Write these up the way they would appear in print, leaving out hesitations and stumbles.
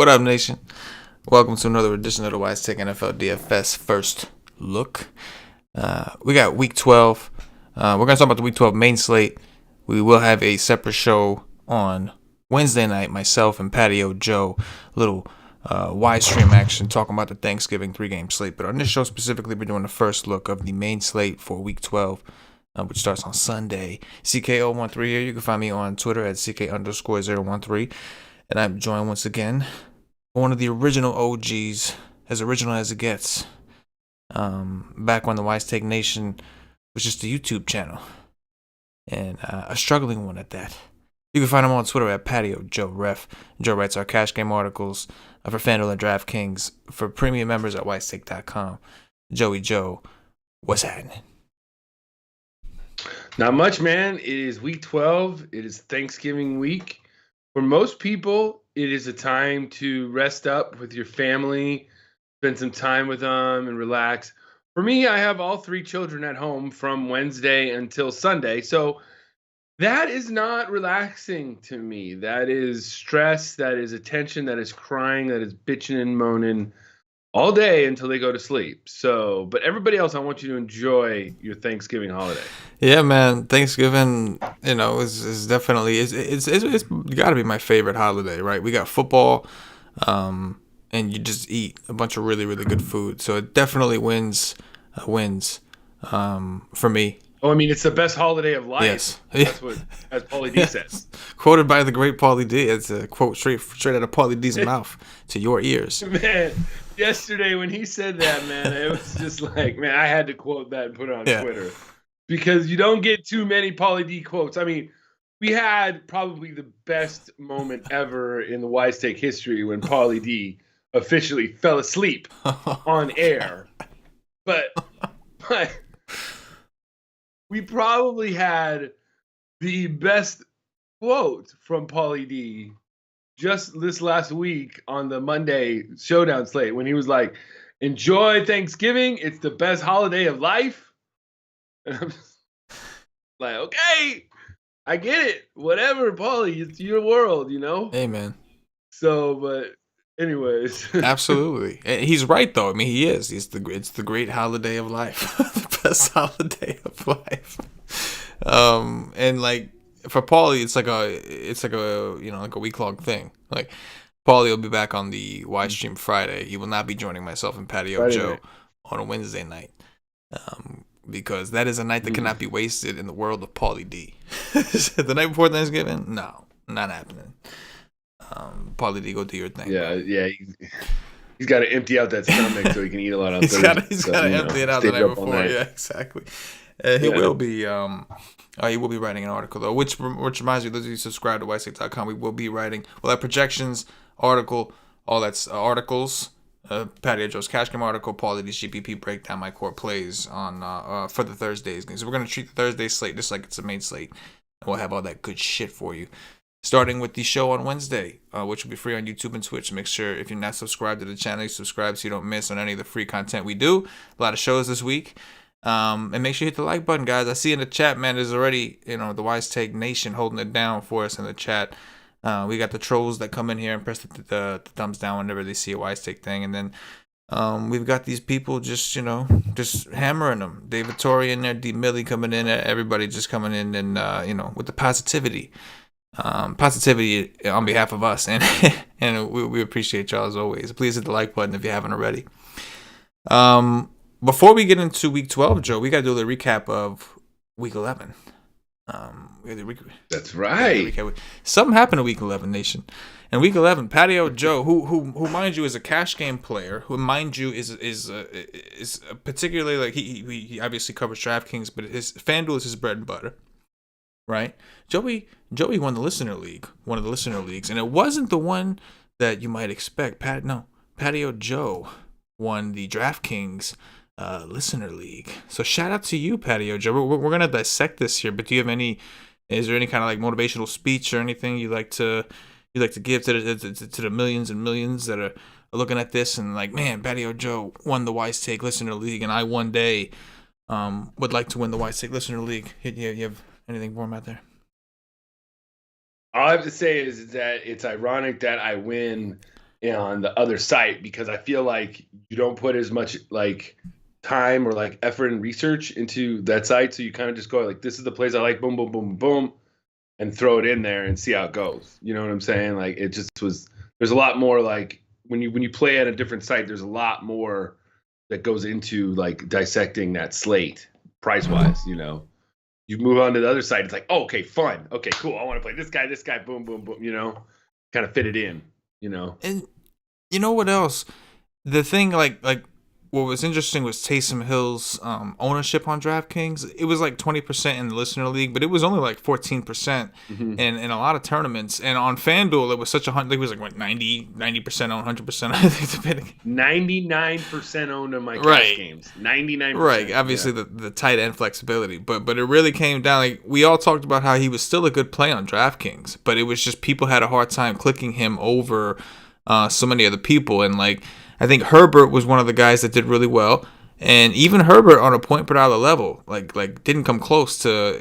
What up, nation? Welcome to another edition of the Wise Take NFL DFS First Look. We got Week 12. We're going to talk about the Week 12 main slate. We will have a separate show on Wednesday night, myself and Patio Joe, little Wise stream action talking about the Thanksgiving 3-game slate. But on this show specifically, we're doing the first look of the main slate for Week 12. Which starts on Sunday. CK013 here. You can find me on Twitter at CK_013. And I'm joined once again by one of the original OGs, as original as it gets. Back when the Wise Take Nation was just a YouTube channel. And a struggling one at that. You can find him on Twitter at Patio Joe Ref. Joe writes our cash game articles for FanDuel and DraftKings for premium members at wisetake.com. Joey Joe, what's happening? Not much, man. It is week 12. It is Thanksgiving week. For most people, it is a time to rest up with your family, spend some time with them, and relax. For me, I have all 3 children at home from Wednesday until Sunday. So that is not relaxing to me. That is stress. That is attention. That is crying. That is bitching and moaning all day until they go to sleep. So, but everybody else, I want you to enjoy your Thanksgiving holiday. Yeah, man. Thanksgiving, is definitely it's got to be my favorite holiday, right? We got football, and you just eat a bunch of really, really good food. So it definitely wins for me. Oh, I mean, it's the best holiday of life. Yes, that's what, as Paulie D says. Quoted by the great Paulie D. It's a quote straight out of Paulie D's mouth to your ears. Man, yesterday when he said that, man, it was just like, man, I had to quote that and put it on Twitter because you don't get too many Paulie D quotes. I mean, we had probably the best moment ever in the Wise Take history when Paulie D officially fell asleep on air, but we probably had the best quote from Paulie D just this last week on the Monday Showdown slate when he was like, enjoy Thanksgiving. It's the best holiday of life. And I'm just like, okay, I get it. Whatever, Paulie, it's your world, Hey, man. So, but anyways. Absolutely. He's right, though. I mean, he is. It's the great holiday of life. The best holiday of life. And like for Paulie, it's like a week-long thing. Like Paulie will be back on the Y stream Friday. He will not be joining myself and Patio Joe on a Wednesday night. Because that is a night that cannot be wasted in the world of Paulie D. The night before Thanksgiving? No, not happening. Paulie D, go do your thing. Yeah. He's got to empty out that stomach so he can eat a lot on Thursday. He's got to empty it out the night before. Yeah, exactly. He will be writing an article though, which reminds me, those of you subscribe to wisetake.com, we will be writing that projections article, all that's articles. Patio Joe's cash game article, Paulie D's GPP breakdown, my core plays on for the Thursdays game. So we're gonna treat the Thursday slate just like it's a main slate, and we'll have all that good shit for you. Starting with the show on Wednesday, which will be free on YouTube and Twitch. Make sure if you're not subscribed to the channel, you subscribe so you don't miss on any of the free content we do. A lot of shows this week. And make sure you hit the like button, guys. I see in the chat, man, there's already, the Wise Take Nation holding it down for us in the chat. We got the trolls that come in here and press the thumbs down whenever they see a Wise Take thing. And then we've got these people just hammering them. David Torrey in there, D. Millie coming in, everybody just coming in and, with the positivity. Positivity on behalf of us. And we appreciate y'all as always. Please hit the like button if you haven't already. Before we get into Week 12, Joe, we got to do a recap of Week 11. That's right. Something happened in Week 11, Nation. In Week 11, Patio Joe, who mind you is a cash game player, who mind you is particularly like he obviously covers DraftKings, but his FanDuel is his bread and butter, right? Joey won the listener league, one of the listener leagues, and it wasn't the one that you might expect. Patio Joe won the DraftKings listener league. So shout out to you, Patio Joe. We're gonna dissect this here, but is there any kind of like motivational speech or anything you like to give to the millions and millions that are looking at this and like, man, Patio Joe won the Wise Take listener league, and I one day would like to win the Wise Take listener league. You have anything for him out there? All I have to say is that it's ironic that I win on the other site, because I feel like you don't put as much like time or like effort and research into that site. So you kind of just go like, this is the plays I like, boom, boom, boom, boom, and throw it in there and see how it goes. You know what I'm saying? Like it just was. There's a lot more like when you play at a different site. There's a lot more that goes into like dissecting that slate price wise. You know, you move on to the other side. It's like, oh, okay, fun. Okay, cool. I want to play this guy, boom, boom, boom. You know, kind of fit it in. You know, And you know what else? The thing, like what was interesting was Taysom Hill's ownership on DraftKings. It was like 20% in the listener league, but it was only like 14% in a lot of tournaments. And on FanDuel, it was such it was like what 90% owned, 100%. I think depending. 99% owned on my cash games. 99%. Right. Obviously, the tight end flexibility, but it really came down. Like we all talked about how he was still a good play on DraftKings, but it was just people had a hard time clicking him over so many other people. And like I think Herbert was one of the guys that did really well, and even Herbert on a point per dollar level, like didn't come close to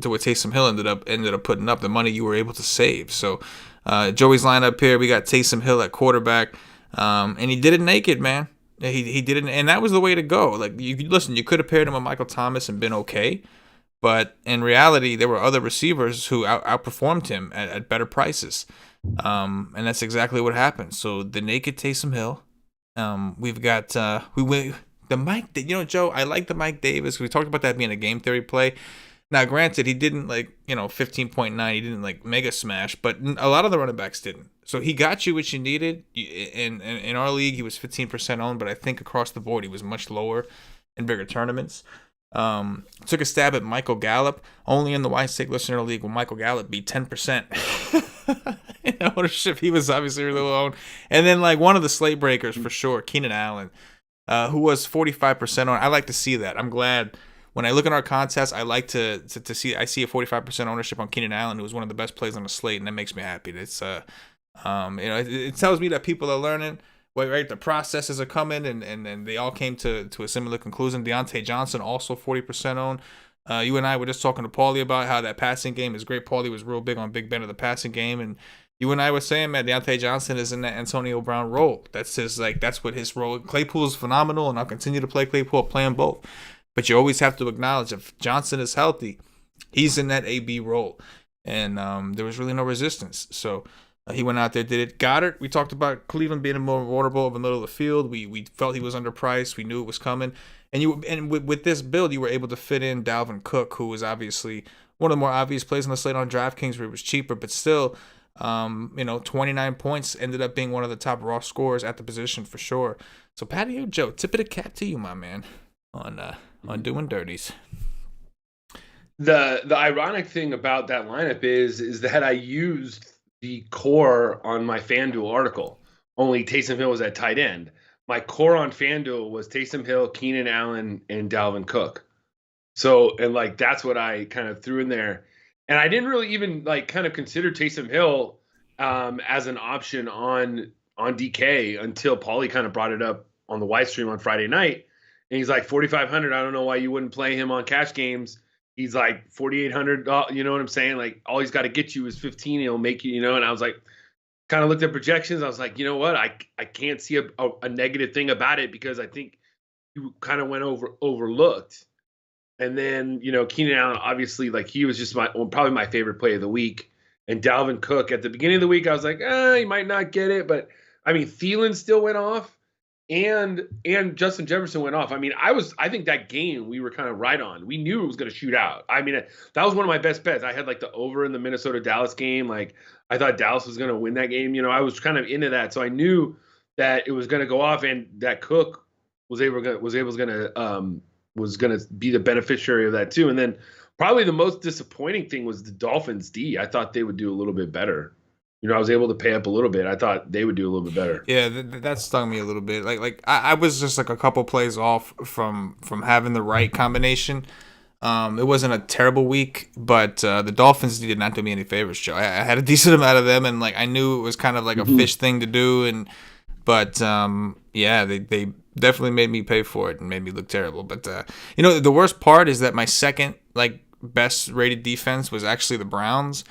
what Taysom Hill ended up putting up, the money you were able to save. So Joey's lineup here, we got Taysom Hill at quarterback, and he did it naked, man. He did it, and that was the way to go. Like you could have paired him with Michael Thomas and been okay, but in reality, there were other receivers who outperformed him at better prices, and that's exactly what happened. So the naked Taysom Hill. We've got the Mike. Joe, I like the Mike Davis. We talked about that being a game theory play. Now, granted, he didn't 15.9. He didn't like mega smash, but a lot of the running backs didn't. So he got you what you needed. In our league, he was 15% owned, but I think across the board he was much lower in bigger tournaments. Took a stab at Michael Gallup. Only in the White State Listener League will Michael Gallup be 10%. In ownership, he was obviously really low owned. And then like one of the slate breakers for sure, Keenan Allen, who was 45% on. I like to see that. I'm glad when I look at our contest, I like to see. I see a 45% ownership on Keenan Allen, who was one of the best plays on the slate, and that makes me happy. It's it tells me that people are learning. Right, the processes are coming, and they all came to a similar conclusion. Deontay Johnson also 40% owned. You and I were just talking to Paulie about how that passing game is great. Paulie was real big on Big Ben of the passing game, and you and I were saying, man, Deontay Johnson is in that Antonio Brown role. That's what his role. Claypool is phenomenal, and I'll continue to play Claypool, playing both. But you always have to acknowledge if Johnson is healthy, he's in that AB role, and there was really no resistance. So he went out there, did it. Goddard, we talked about Cleveland being a more waterbowl of the middle of the field. We felt he was underpriced. We knew it was coming. And with this build, you were able to fit in Dalvin Cook, who was obviously one of the more obvious plays on the slate on DraftKings, where it was cheaper, but still, 29 points ended up being one of the top raw scorers at the position for sure. So Patio Joe, tip of the cap to you, my man, on doing dirties. The ironic thing about that lineup is that I used the core on my FanDuel article. Only Taysom Hill was at tight end. My core on FanDuel was Taysom Hill, Keenan Allen, and Dalvin Cook. So, and like that's what I kind of threw in there. And I didn't really even like kind of consider Taysom Hill as an option on DK until Paulie kind of brought it up on the White Stream on Friday night. And he's like, 4,500. I don't know why you wouldn't play him on cash games. He's like 4,800. You know what I'm saying? Like all he's got to get you is 15. He'll make you, And I was like, kind of looked at projections. I was like, you know what? I can't see a negative thing about it because I think you kind of went overlooked. And then, Keenan Allen, obviously, like he was just probably my favorite play of the week. And Dalvin Cook at the beginning of the week, I was like, he might not get it. But I mean, Thielen still went off and Justin Jefferson went off. I mean, I think that game we were kind of right on. We knew it was going to shoot out. I mean, that was one of my best bets. I had like the over in the Minnesota-Dallas game. Like I thought Dallas was going to win that game. I was kind of into that. So I knew that it was going to go off and that Cook was going to be the beneficiary of that too. And then probably the most disappointing thing was the Dolphins D. I thought they would do a little bit better. I was able to pay up a little bit. I thought they would do a little bit better. Yeah, that stung me a little bit. Like I was just like a couple plays off from having the right combination. It wasn't a terrible week, but the Dolphins did not do me any favors, Joe. I had a decent amount of them, and like I knew it was kind of like a fish thing to do, but they definitely made me pay for it and made me look terrible. But the worst part is that my second like best rated defense was actually the Browns.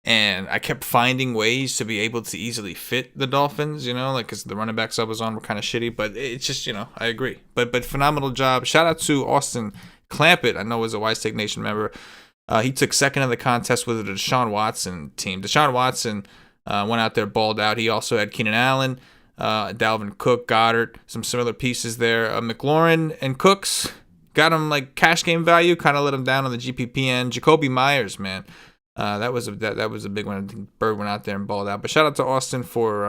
And I kept finding ways to be able to easily fit the Dolphins, because the running backs I was on were kind of shitty. But it's just, I agree. But phenomenal job. Shout out to Austin Clampett. I know was a Wise Take Nation member. He took second in the contest with the Deshaun Watson team. Deshaun Watson went out there, balled out. He also had Keenan Allen, Dalvin Cook, Goddard, some similar pieces there. McLaurin and Cooks got him like cash game value, kind of let him down on the GPP end. Jacoby Myers, man. That was a big one. I think Bird went out there and balled out. But shout out to Austin for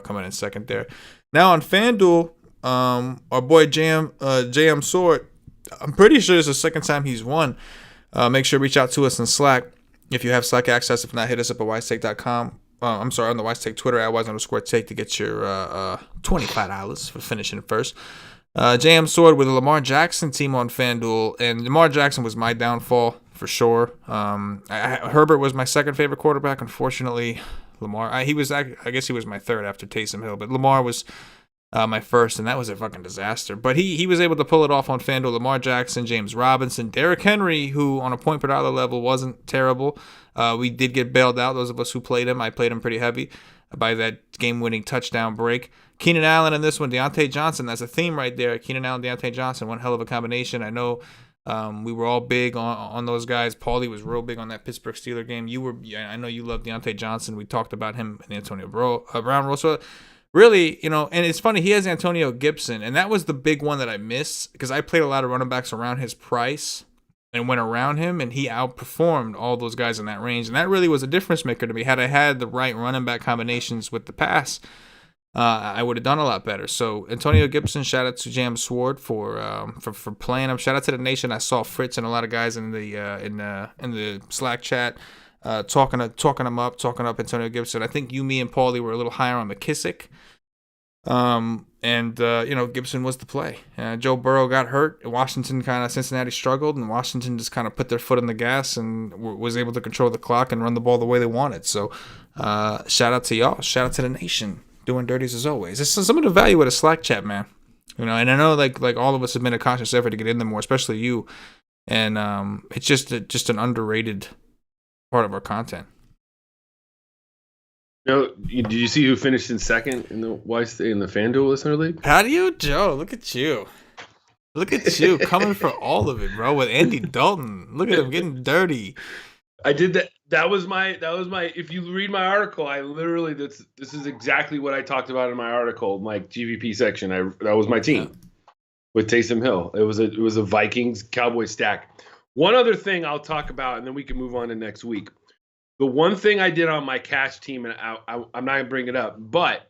coming in second there. Now on FanDuel, our boy JM Sword, I'm pretty sure it's the second time he's won. Make sure to reach out to us in Slack if you have Slack access. If not, hit us up at wisetake.com. On the WiseTake Twitter at wise_take to get your $25 for finishing first. JM Sword with the Lamar Jackson team on FanDuel, and Lamar Jackson was my downfall for sure. Herbert was my second favorite quarterback. Unfortunately, Lamar, I guess he was my third after Taysom Hill, but Lamar was my first, and that was a fucking disaster. But he was able to pull it off on FanDuel. Lamar Jackson, James Robinson, Derrick Henry, who on a point per dollar level wasn't terrible. We did get bailed out, those of us who played him. I played him pretty heavy by that game-winning touchdown break. Keenan Allen in this one, Deontay Johnson. That's a theme right there. Keenan Allen, Deontay Johnson, one hell of a combination. I know we were all big on those guys. Paulie was real big on that Pittsburgh Steelers game. I know you love Deontay Johnson. We talked about him and Antonio Brown role. So really, and it's funny, he has Antonio Gibson, and that was the big one that I missed because I played a lot of running backs around his price and went around him, and he outperformed all those guys in that range. And that really was a difference maker to me. Had I had the right running back combinations with the pass, I would have done a lot better. So Antonio Gibson, shout out to Jam Sword for playing him. Shout out to the nation. I saw Fritz and a lot of guys in the Slack chat talking up Antonio Gibson. I think you, me, and Paulie were a little higher on McKissick. Gibson was the play. Joe Burrow got hurt. Cincinnati struggled, and Washington just kind of put their foot on the gas and was able to control the clock and run the ball the way they wanted. So, shout out to y'all. Shout out to the nation. Doing dirties as always. It's some of the value with a Slack chat, man. And I know like all of us have made a conscious effort to get in there more, especially you. And it's just an underrated part of our content. Did you see who finished in second in the FanDuel Listener League? Patio Joe, look at you. Look at you coming for all of it, bro, with Andy Dalton. Look at him getting dirty. I did that. That was my if you read my article, I literally this is exactly what I talked about in my article, my GVP section. That was my team with Taysom Hill. It was a Vikings Cowboys stack. One other thing I'll talk about, and then we can move on to next week. The one thing I did on my cash team, and I'm not going to bring it up, but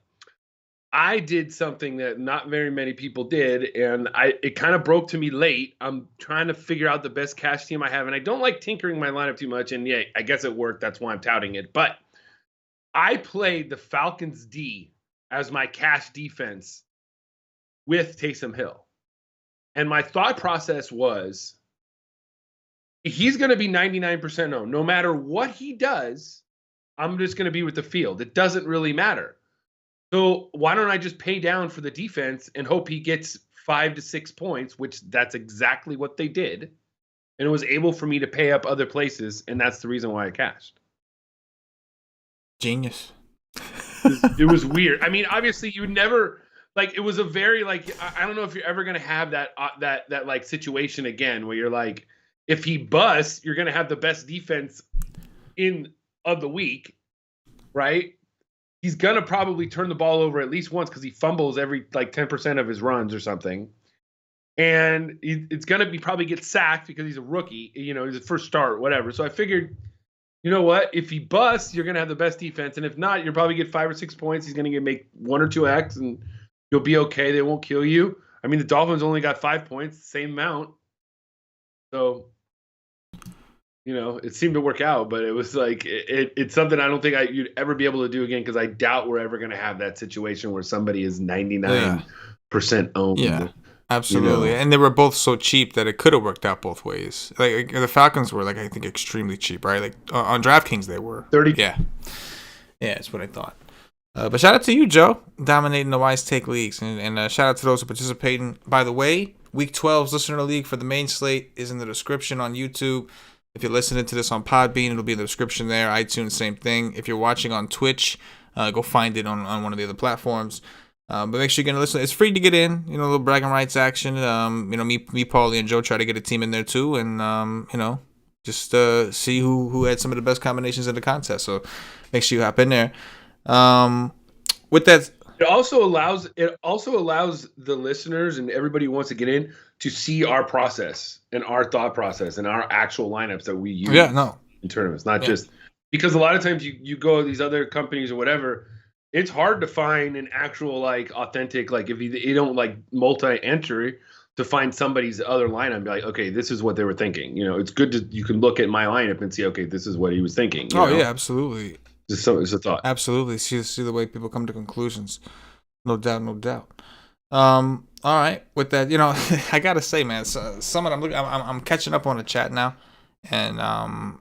I did something that not very many people did, and it kind of broke to me late. I'm trying to figure out the best cash team I have, and I don't like tinkering my lineup too much, and yeah, I guess it worked. That's why I'm touting it. But I played the Falcons D as my cash defense with Taysom Hill. And my thought process was, he's going to be 99% owned. No matter what he does, I'm just going to be with the field. It doesn't really matter. So why don't I just pay down for the defense and hope he gets 5 to 6 points, which that's exactly what they did. And it was able for me to pay up other places, and that's the reason why I cashed. Genius. It was weird. I mean, obviously you never it was a very I don't know if you're ever going to have that situation again where you're like, if he busts, you're going to have the best defense of the week, right? He's going to probably turn the ball over at least once because he fumbles every 10% of his runs or something. And it's going to probably get sacked because he's a rookie, he's a first start, whatever. So I figured, you know what? If he busts, you're going to have the best defense. And if not, you'll probably get 5 or 6 points. He's going to make 1 or 2 X and you'll be okay. They won't kill you. I mean, the Dolphins only got 5 points, same amount. So, it seemed to work out, but it was it's something I don't think you'd ever be able to do again because I doubt we're ever going to have that situation where somebody is 99% owned. Yeah, absolutely. And they were both so cheap that it could have worked out both ways. The Falcons were I think extremely cheap, right? On DraftKings they were 30. Yeah, that's what I thought. But shout out to you, Joe, dominating the Wise Take leagues, and shout out to those who participating. By the way, Week 12's Listener League for the main slate is in the description on YouTube. If you're listening to this on Podbean, it'll be in the description there. iTunes, same thing. If you're watching on Twitch, go find it on one of the other platforms. But make sure you're gonna listen. It's free to get in. A little bragging rights action. Me, Paulie, and Joe try to get a team in there too, and just see who had some of the best combinations in the contest. So make sure you hop in there. With that, it also allows the listeners and everybody who wants to get in to see our process and our thought process and our actual lineups that we use in tournaments. Not just because a lot of times you go to these other companies or whatever, it's hard to find an actual like authentic, like if you don't like multi-entry, to find somebody's other lineup and be like, okay, this is what they were thinking. It's good you can look at my lineup and see, okay, this is what he was thinking. Yeah, absolutely. It's a thought. Absolutely. See the way people come to conclusions. No doubt. All right. With that, I gotta say, man, some of them. I'm catching up on the chat now, and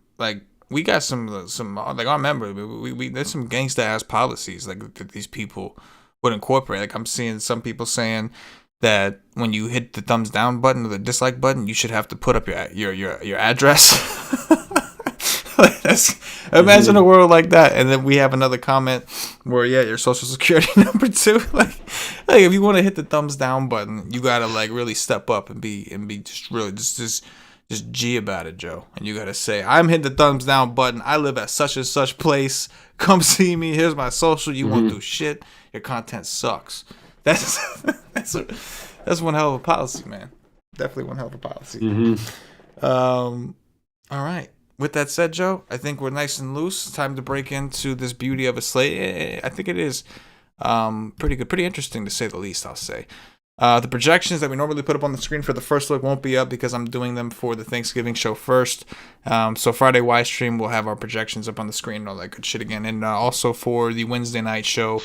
we got some like our member. We there's some gangsta ass policies like that these people would incorporate. Like I'm seeing some people saying that when you hit the thumbs down button or the dislike button, you should have to put up your address. Imagine a world like that, and then we have another comment where your social security number too. Like if you want to hit the thumbs down button, you gotta like really step up and be just really just G about it, Joe. And you gotta say, I'm hitting the thumbs down button. I live at such and such place. Come see me. Here's my social. You won't do shit. Your content sucks. That's one hell of a policy, man. Definitely one hell of a policy. All right. With that said, Joe, I think we're nice and loose. Time to break into this beauty of a slate. I think it is pretty good, pretty interesting to say the least, I'll say. The projections that we normally put up on the screen for the first look won't be up because I'm doing them for the Thanksgiving show first. So Friday Y stream, we'll have our projections up on the screen and all that good shit again. And also for the Wednesday night show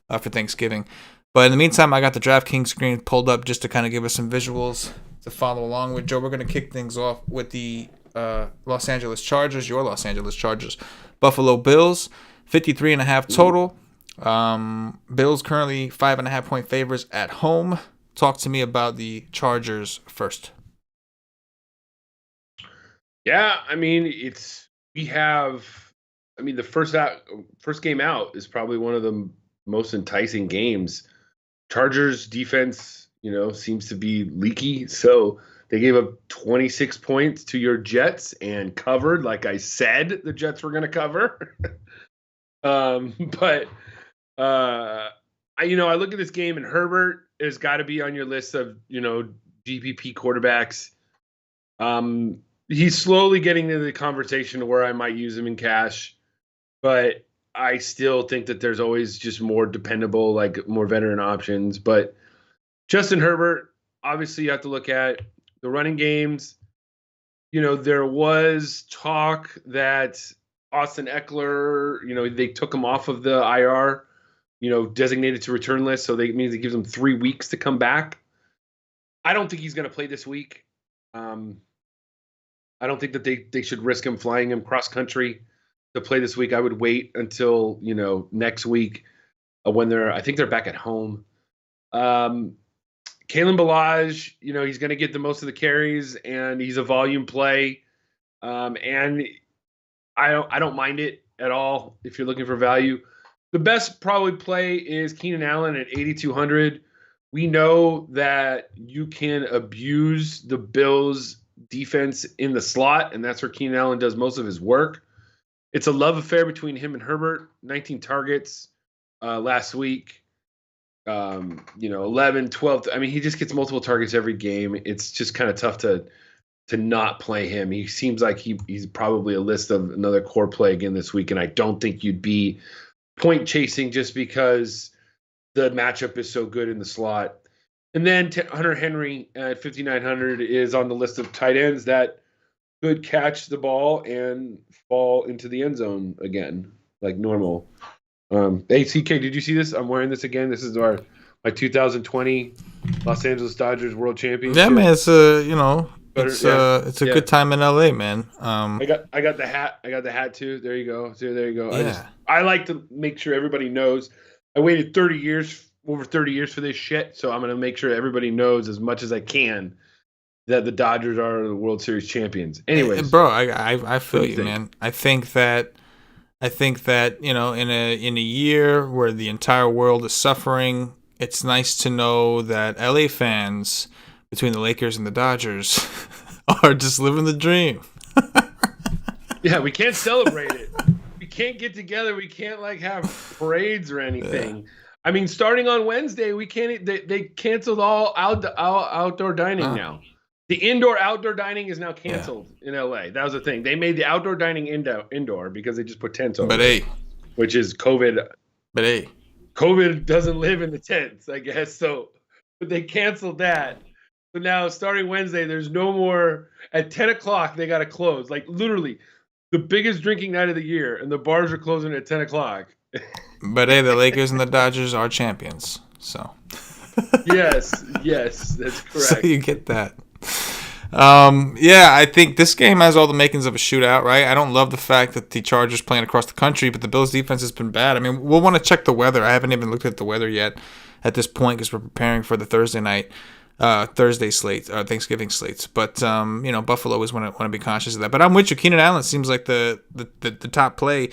for Thanksgiving. But in the meantime, I got the DraftKings screen pulled up just to kind of give us some visuals to follow along with. Joe, we're going to kick things off with the Los Angeles Chargers, your Los Angeles Chargers. Buffalo Bills, 53.5 total. Bills currently 5.5 point favorites at home. Talk to me about the Chargers first. Yeah, I mean, the first game out is probably one of the most enticing games. Chargers defense, seems to be leaky, so they gave up 26 points to your Jets and covered, like I said the Jets were going to cover. I look at this game, and Herbert has got to be on your list of, GPP quarterbacks. He's slowly getting into the conversation to where I might use him in cash, but I still think that there's always just more dependable, like more veteran options. But Justin Herbert, obviously you have to look at the running games. There was talk that Austin Eckler, they took him off of the IR, designated to return list. So that means it gives him 3 weeks to come back. I don't think he's going to play this week. I don't think that they should risk him flying him cross country to play this week. I would wait until, next week when I think they're back at home. Kalen Ballage, he's going to get the most of the carries, and he's a volume play. And I don't mind it at all if you're looking for value. The best probably play is Keenan Allen at 8,200. We know that you can abuse the Bills' defense in the slot, and that's where Keenan Allen does most of his work. It's a love affair between him and Herbert. 19 targets last week. 11, 12. I mean, he just gets multiple targets every game. It's just kind of tough to not play him. He seems like he's probably a list of another core play again this week, and I don't think you'd be point chasing just because the matchup is so good in the slot. And then Hunter Henry at 5,900 is on the list of tight ends that could catch the ball and fall into the end zone again, like normal. Hey, CK, did you see this? I'm wearing this again. This is my 2020 Los Angeles Dodgers World Championship. Yeah, man. It's it's a good time in LA, man. I got the hat. I got the hat too. There you go. Yeah. I like to make sure everybody knows. I waited over 30 years for this shit, so I'm gonna make sure everybody knows as much as I can that the Dodgers are the World Series champions. Anyways, bro, I feel you, man. I think that in a year where the entire world is suffering, it's nice to know that LA fans between the Lakers and the Dodgers are just living the dream. Yeah, we can't celebrate it. We can't get together. We can't have parades or anything. Yeah. I mean, starting on Wednesday, we can't. They canceled all outdoor dining now. The indoor-outdoor dining is now canceled in LA. That was the thing. They made the outdoor dining indoor because they just put tents over. But which is COVID. But COVID doesn't live in the tents, I guess. So, but they canceled that. So now, starting Wednesday, there's no more. At 10 o'clock, they got to close. Like literally, the biggest drinking night of the year, and the bars are closing at 10 o'clock. But the Lakers and the Dodgers are champions. So. yes, that's correct. So you get that. I think this game has all the makings of a shootout, right? I don't love the fact that the Chargers playing across the country, but the Bills' defense has been bad. I mean, we'll want to check the weather. I haven't even looked at the weather yet at this point because we're preparing for the Thursday slate, Thanksgiving slates. But Buffalo always want to be conscious of that. But I'm with you. Keenan Allen seems like the top play.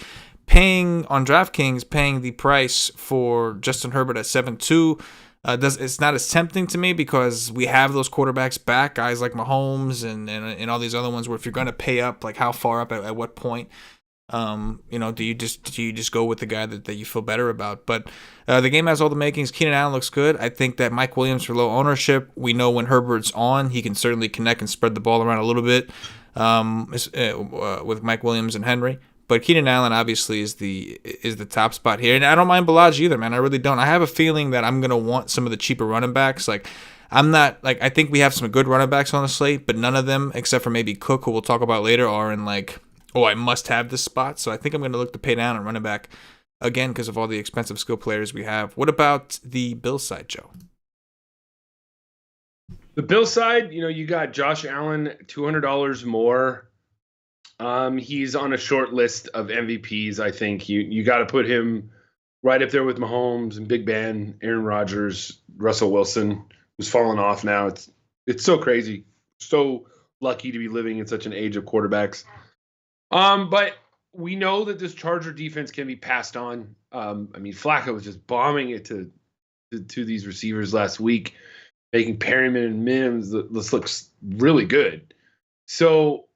Paying on DraftKings, paying the price for Justin Herbert at 7.2. It's not as tempting to me because we have those quarterbacks back, guys like Mahomes and all these other ones. Where if you're going to pay up, like how far up at what point, do you just go with the guy that you feel better about? But the game has all the makings. Keenan Allen looks good. I think that Mike Williams for low ownership. We know when Herbert's on, he can certainly connect and spread the ball around a little bit with Mike Williams and Henry. But Keenan Allen obviously is the top spot here. And I don't mind Balaji either, man. I really don't. I have a feeling that I'm going to want some of the cheaper running backs. Like, I think we have some good running backs on the slate, but none of them, except for maybe Cook, who we'll talk about later, are in I must have this spot. So I think I'm going to look to pay down on running back again because of all the expensive skill players we have. What about the Bills side, Joe? The Bills side, you got Josh Allen, $200 more. He's on a short list of MVPs. I think you got to put him right up there with Mahomes and Big Ben, Aaron Rodgers, Russell Wilson, who's fallen off now. It's so crazy. So lucky to be living in such an age of quarterbacks. But we know that this Charger defense can be passed on. Flacco was just bombing it to these receivers last week, making Perryman and Mims. This looks really good. So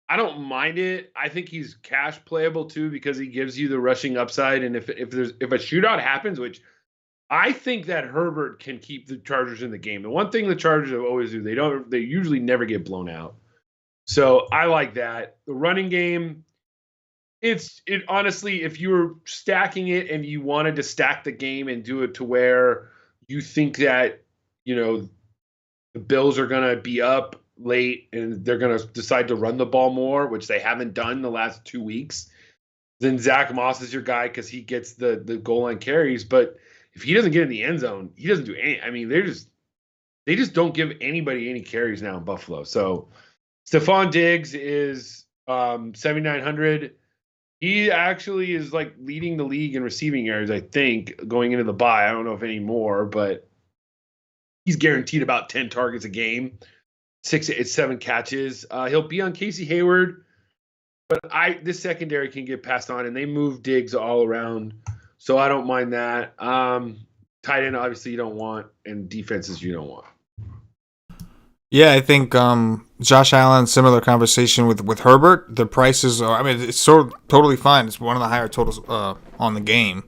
I don't mind it. I think he's cash playable too because he gives you the rushing upside. And if a shootout happens, which I think that Herbert can keep the Chargers in the game. The one thing the Chargers always do, they usually never get blown out. So I like that. The running game, it honestly, if you were stacking it and you wanted to stack the game and do it to where you think that, the Bills are going to be up late and they're going to decide to run the ball more, which they haven't done the last 2 weeks, then Zach Moss is your guy because he gets the goal line carries. But if he doesn't get in the end zone, he doesn't do any. They just don't give anybody any carries now in Buffalo. So Stephon Diggs is 7,900. He actually is leading the league in receiving yards, I think, going into the bye. I don't know if any more, but he's guaranteed about 10 targets a game. 7 catches. He'll be on Casey Hayward, but this secondary can get passed on, and they move Diggs all around, so I don't mind that. Tight end, obviously, you don't want, and defenses you don't want. Yeah, I think Josh Allen, similar conversation with Herbert. The prices are, it's totally fine. It's one of the higher totals on the game,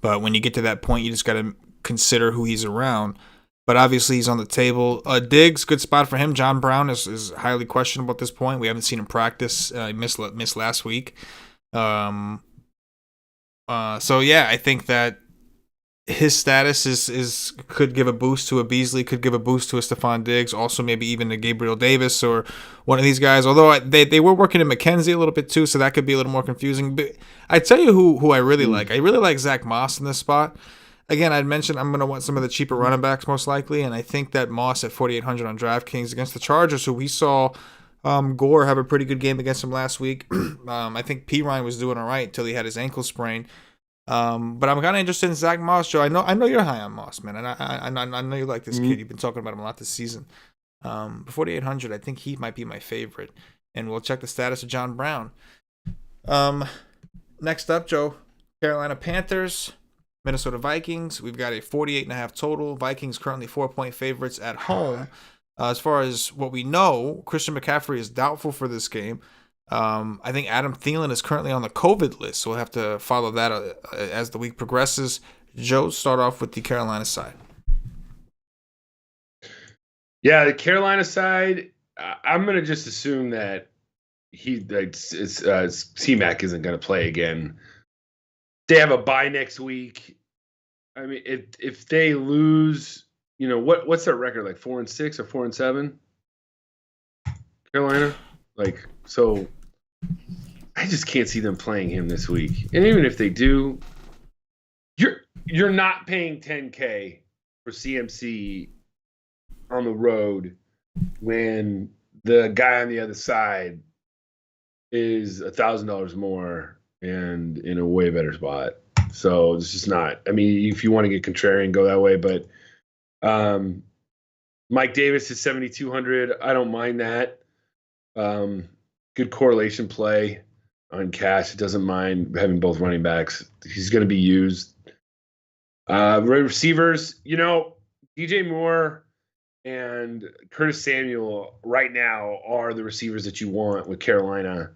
but when you get to that point, you just got to consider who he's around. But obviously he's on the table. Diggs, good spot for him. John Brown is highly questionable at this point. We haven't seen him practice. He missed last week. I think that his status could give a boost to a Beasley, could give a boost to a Stephon Diggs, also maybe even a Gabriel Davis or one of these guys. Although they were working in McKenzie a little bit too, so that could be a little more confusing. But I tell you who I really like. I really like Zach Moss in this spot. Again, I'd mentioned I'm going to want some of the cheaper running backs most likely, and I think that Moss at 4,800 on DraftKings against the Chargers, who we saw Gore have a pretty good game against him last week. I think P. Ryan was doing all right until he had his ankle sprain. But I'm kind of interested in Zach Moss, Joe. I know you're high on Moss, man, and I know you like this kid. You've been talking about him a lot this season. For 4,800, I think he might be my favorite. And we'll check the status of John Brown. Next up, Joe, Carolina Panthers, Minnesota Vikings. We've got a 48.5 total. Vikings currently 4-point favorites at home. As far as what we know, Christian McCaffrey is doubtful for this game. I think Adam Thielen is currently on the COVID list, so we'll have to follow that as the week progresses. Joe, start off with the Carolina side. Yeah, the Carolina side, I'm going to just assume that C-Mac isn't going to play again. They have a bye next week. I mean, if they lose, what's their record, like 4-6 or 4-7? Carolina, so I just can't see them playing him this week. And even if they do, you're not paying $10K for CMC on the road when the guy on the other side is $1,000 more and in a way better spot. So it's just not. I mean, if you want to get contrarian, go that way. But Mike Davis is 7,200. I don't mind that. Good correlation play on cash. It doesn't mind having both running backs. He's going to be used. Receivers, DJ Moore and Curtis Samuel right now are the receivers that you want with Carolina.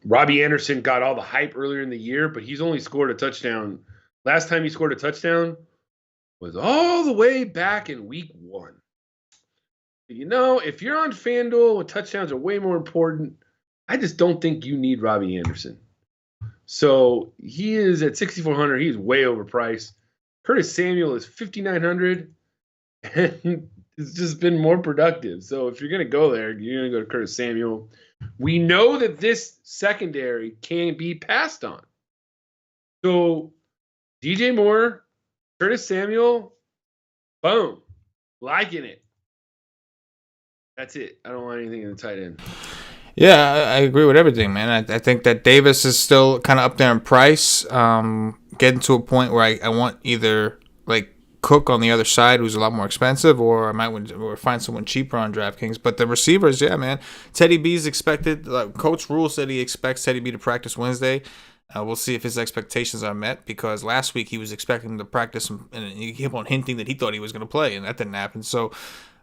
Robbie Anderson got all the hype earlier in the year, but he's only scored a touchdown. Last time he scored a touchdown was all the way back in week 1. If you're on FanDuel and touchdowns are way more important, I just don't think you need Robbie Anderson. So he is at 6,400. He's way overpriced. Curtis Samuel is 5,900. And it's just been more productive. So if you're going to go there, you're going to go to Curtis Samuel. We know that this secondary can be passed on. So DJ Moore, Curtis Samuel, boom, liking it. That's it. I don't want anything in the tight end. Yeah, I agree with everything, man. I think that Davis is still kind of up there in price. Getting to a point where I want either Cook on the other side, who's a lot more expensive, or I might find someone cheaper on DraftKings. But the receivers, yeah, man. Teddy B is expected. Coach Rule said he expects Teddy B to practice Wednesday. We'll see if his expectations are met, because last week he was expecting him to practice, and he kept on hinting that he thought he was going to play, and that didn't happen. So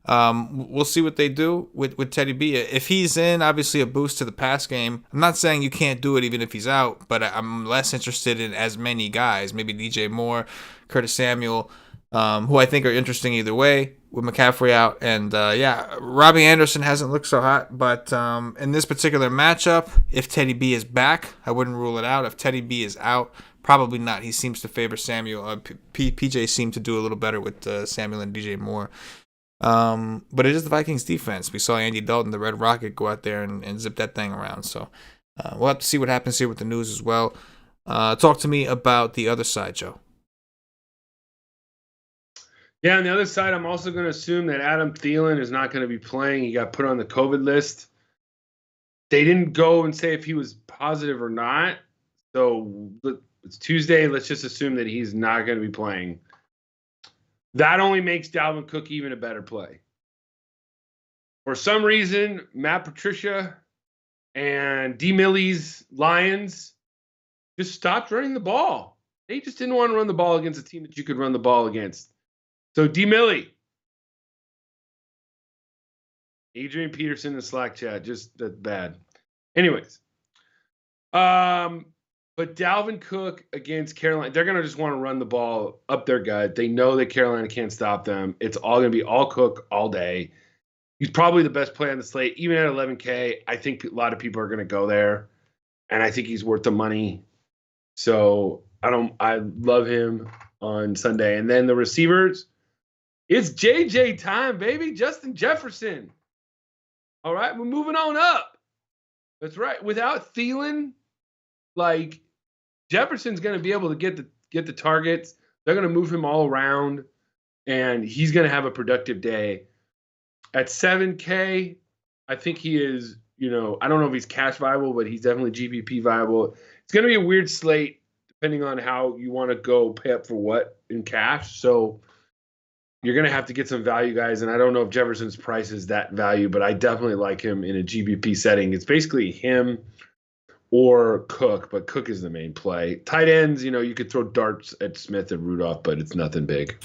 we'll see what they do with Teddy B. If he's in, obviously a boost to the pass game. I'm not saying you can't do it even if he's out, but I'm less interested in as many guys. Maybe DJ Moore, Curtis Samuel, who I think are interesting either way with McCaffrey out. And Robbie Anderson hasn't looked so hot, but in this particular matchup, if Teddy B is back, I wouldn't rule it out. If Teddy B is out, probably not. He seems to favor Samuel. PJ seemed to do a little better with Samuel and DJ Moore. But it is the Vikings defense. We saw Andy Dalton, the Red Rocket, go out there and zip that thing around. So we'll have to see what happens here with the news as well. Talk to me about the other side, Joe. Yeah, on the other side, I'm also going to assume that Adam Thielen is not going to be playing. He got put on the COVID list. They didn't go and say if he was positive or not. So it's Tuesday. Let's just assume that he's not going to be playing. That only makes Dalvin Cook even a better play. For some reason, Matt Patricia and D. Millie's Lions just stopped running the ball. They just didn't want to run the ball against a team that you could run the ball against. So D. Millie, Adrian Peterson in the Slack chat, just that's bad. Anyways, but Dalvin Cook against Carolina, they're going to just want to run the ball up their gut. They know that Carolina can't stop them. It's all going to be all Cook all day. He's probably the best play on the slate. Even at 11K, I think a lot of people are going to go there, and I think he's worth the money. So I love him on Sunday. And then the receivers, it's JJ time, baby. Justin Jefferson. All right, we're moving on up. That's right. Without Thielen, Jefferson's going to be able to get the targets. They're going to move him all around, and he's going to have a productive day. At 7K, I think he is, I don't know if he's cash viable, but he's definitely GPP viable. It's going to be a weird slate depending on how you want to go pay up for what in cash. So you're going to have to get some value guys. And I don't know if Jefferson's price is that value, but I definitely like him in a GBP setting. It's basically him or Cook, but Cook is the main play. Tight ends, you could throw darts at Smith and Rudolph, but it's nothing big.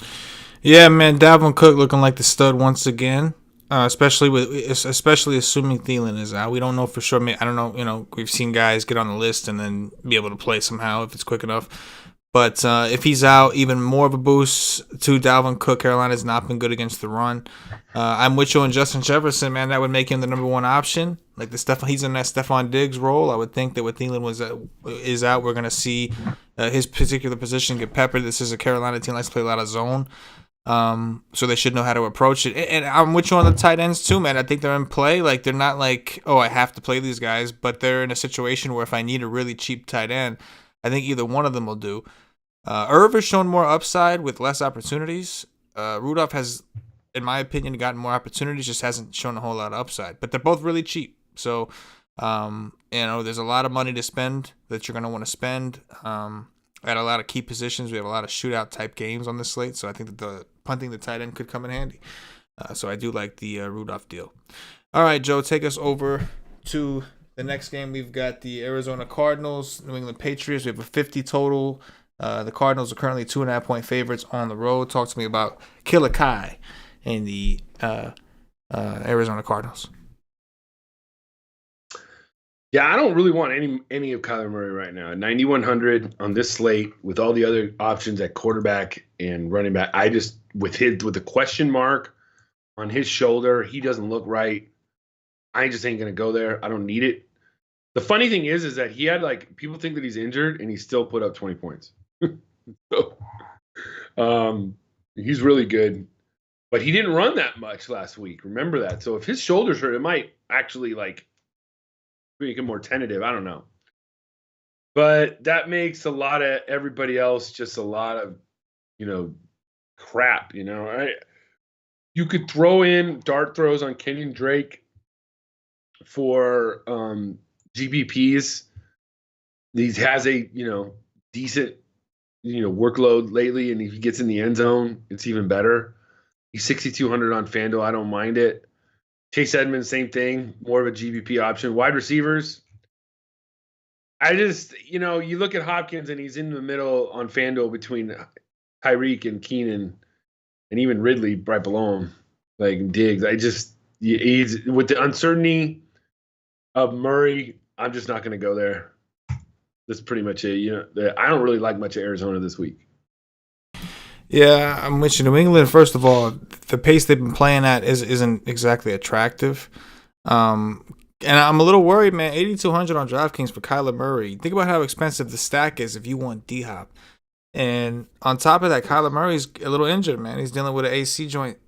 Yeah, man, Dalvin Cook looking like the stud once again. Especially assuming Thielen is out. We don't know for sure. I don't know. We've seen guys get on the list and then be able to play somehow if it's quick enough. But if he's out, even more of a boost to Dalvin Cook. Carolina's not been good against the run. I'm with you on Justin Jefferson, man. That would make him the number one option. Like he's in that Stephon Diggs role. I would think that with Thielen is out, we're gonna see his particular position get peppered. This is a Carolina team that likes to play a lot of zone. So they should know how to approach it. And I'm with you on the tight ends too, man. I think they're in play. Like they're not like, oh, I have to play these guys, but they're in a situation where if I need a really cheap tight end, I think either one of them will do. Irv has shown more upside with less opportunities. Rudolph has, in my opinion, gotten more opportunities, just hasn't shown a whole lot of upside. But they're both really cheap. So, there's a lot of money to spend that you're going to want to spend. At a lot of key positions. We have a lot of shootout type games on this slate, so I think that the punting the tight end could come in handy. So I do like the Rudolph deal. All right, Joe, take us over to the next game. We've got the Arizona Cardinals, New England Patriots. We have a 50 total. The Cardinals are currently 2.5-point favorites on the road. Talk to me about Killer Kai and the Arizona Cardinals. Yeah, I don't really want any of Kyler Murray right now. 9,100 on this slate with all the other options at quarterback and running back. I just with the question mark on his shoulder, he doesn't look right. I just ain't gonna go there. I don't need it. The funny thing is that he had people think that he's injured and he still put up 20 points. So, he's really good, but he didn't run that much last week. Remember that. So if his shoulder's hurt, it might actually make him more tentative. I don't know. But that makes a lot of everybody else just a lot of, crap, You could throw in dart throws on Kenyon Drake for GBPs. He has a, decent, workload lately, and if he gets in the end zone, it's even better. He's 6,200 on FanDuel. I don't mind it. Chase Edmonds, same thing, more of a GBP option. Wide receivers, I just, you look at Hopkins and he's in the middle on FanDuel between Tyreek and Keenan and even Ridley right below him, like Diggs. He's with the uncertainty of Murray, I'm just not going to go there. That's pretty much it. I don't really like much of Arizona this week. Yeah, I'm with you. New England, first of all, the pace they've been playing at isn't exactly attractive. And I'm a little worried, man. 8,200 on DraftKings for Kyler Murray. Think about how expensive the stack is if you want D-Hop. And on top of that, Kyler Murray's a little injured, man. He's dealing with an AC joint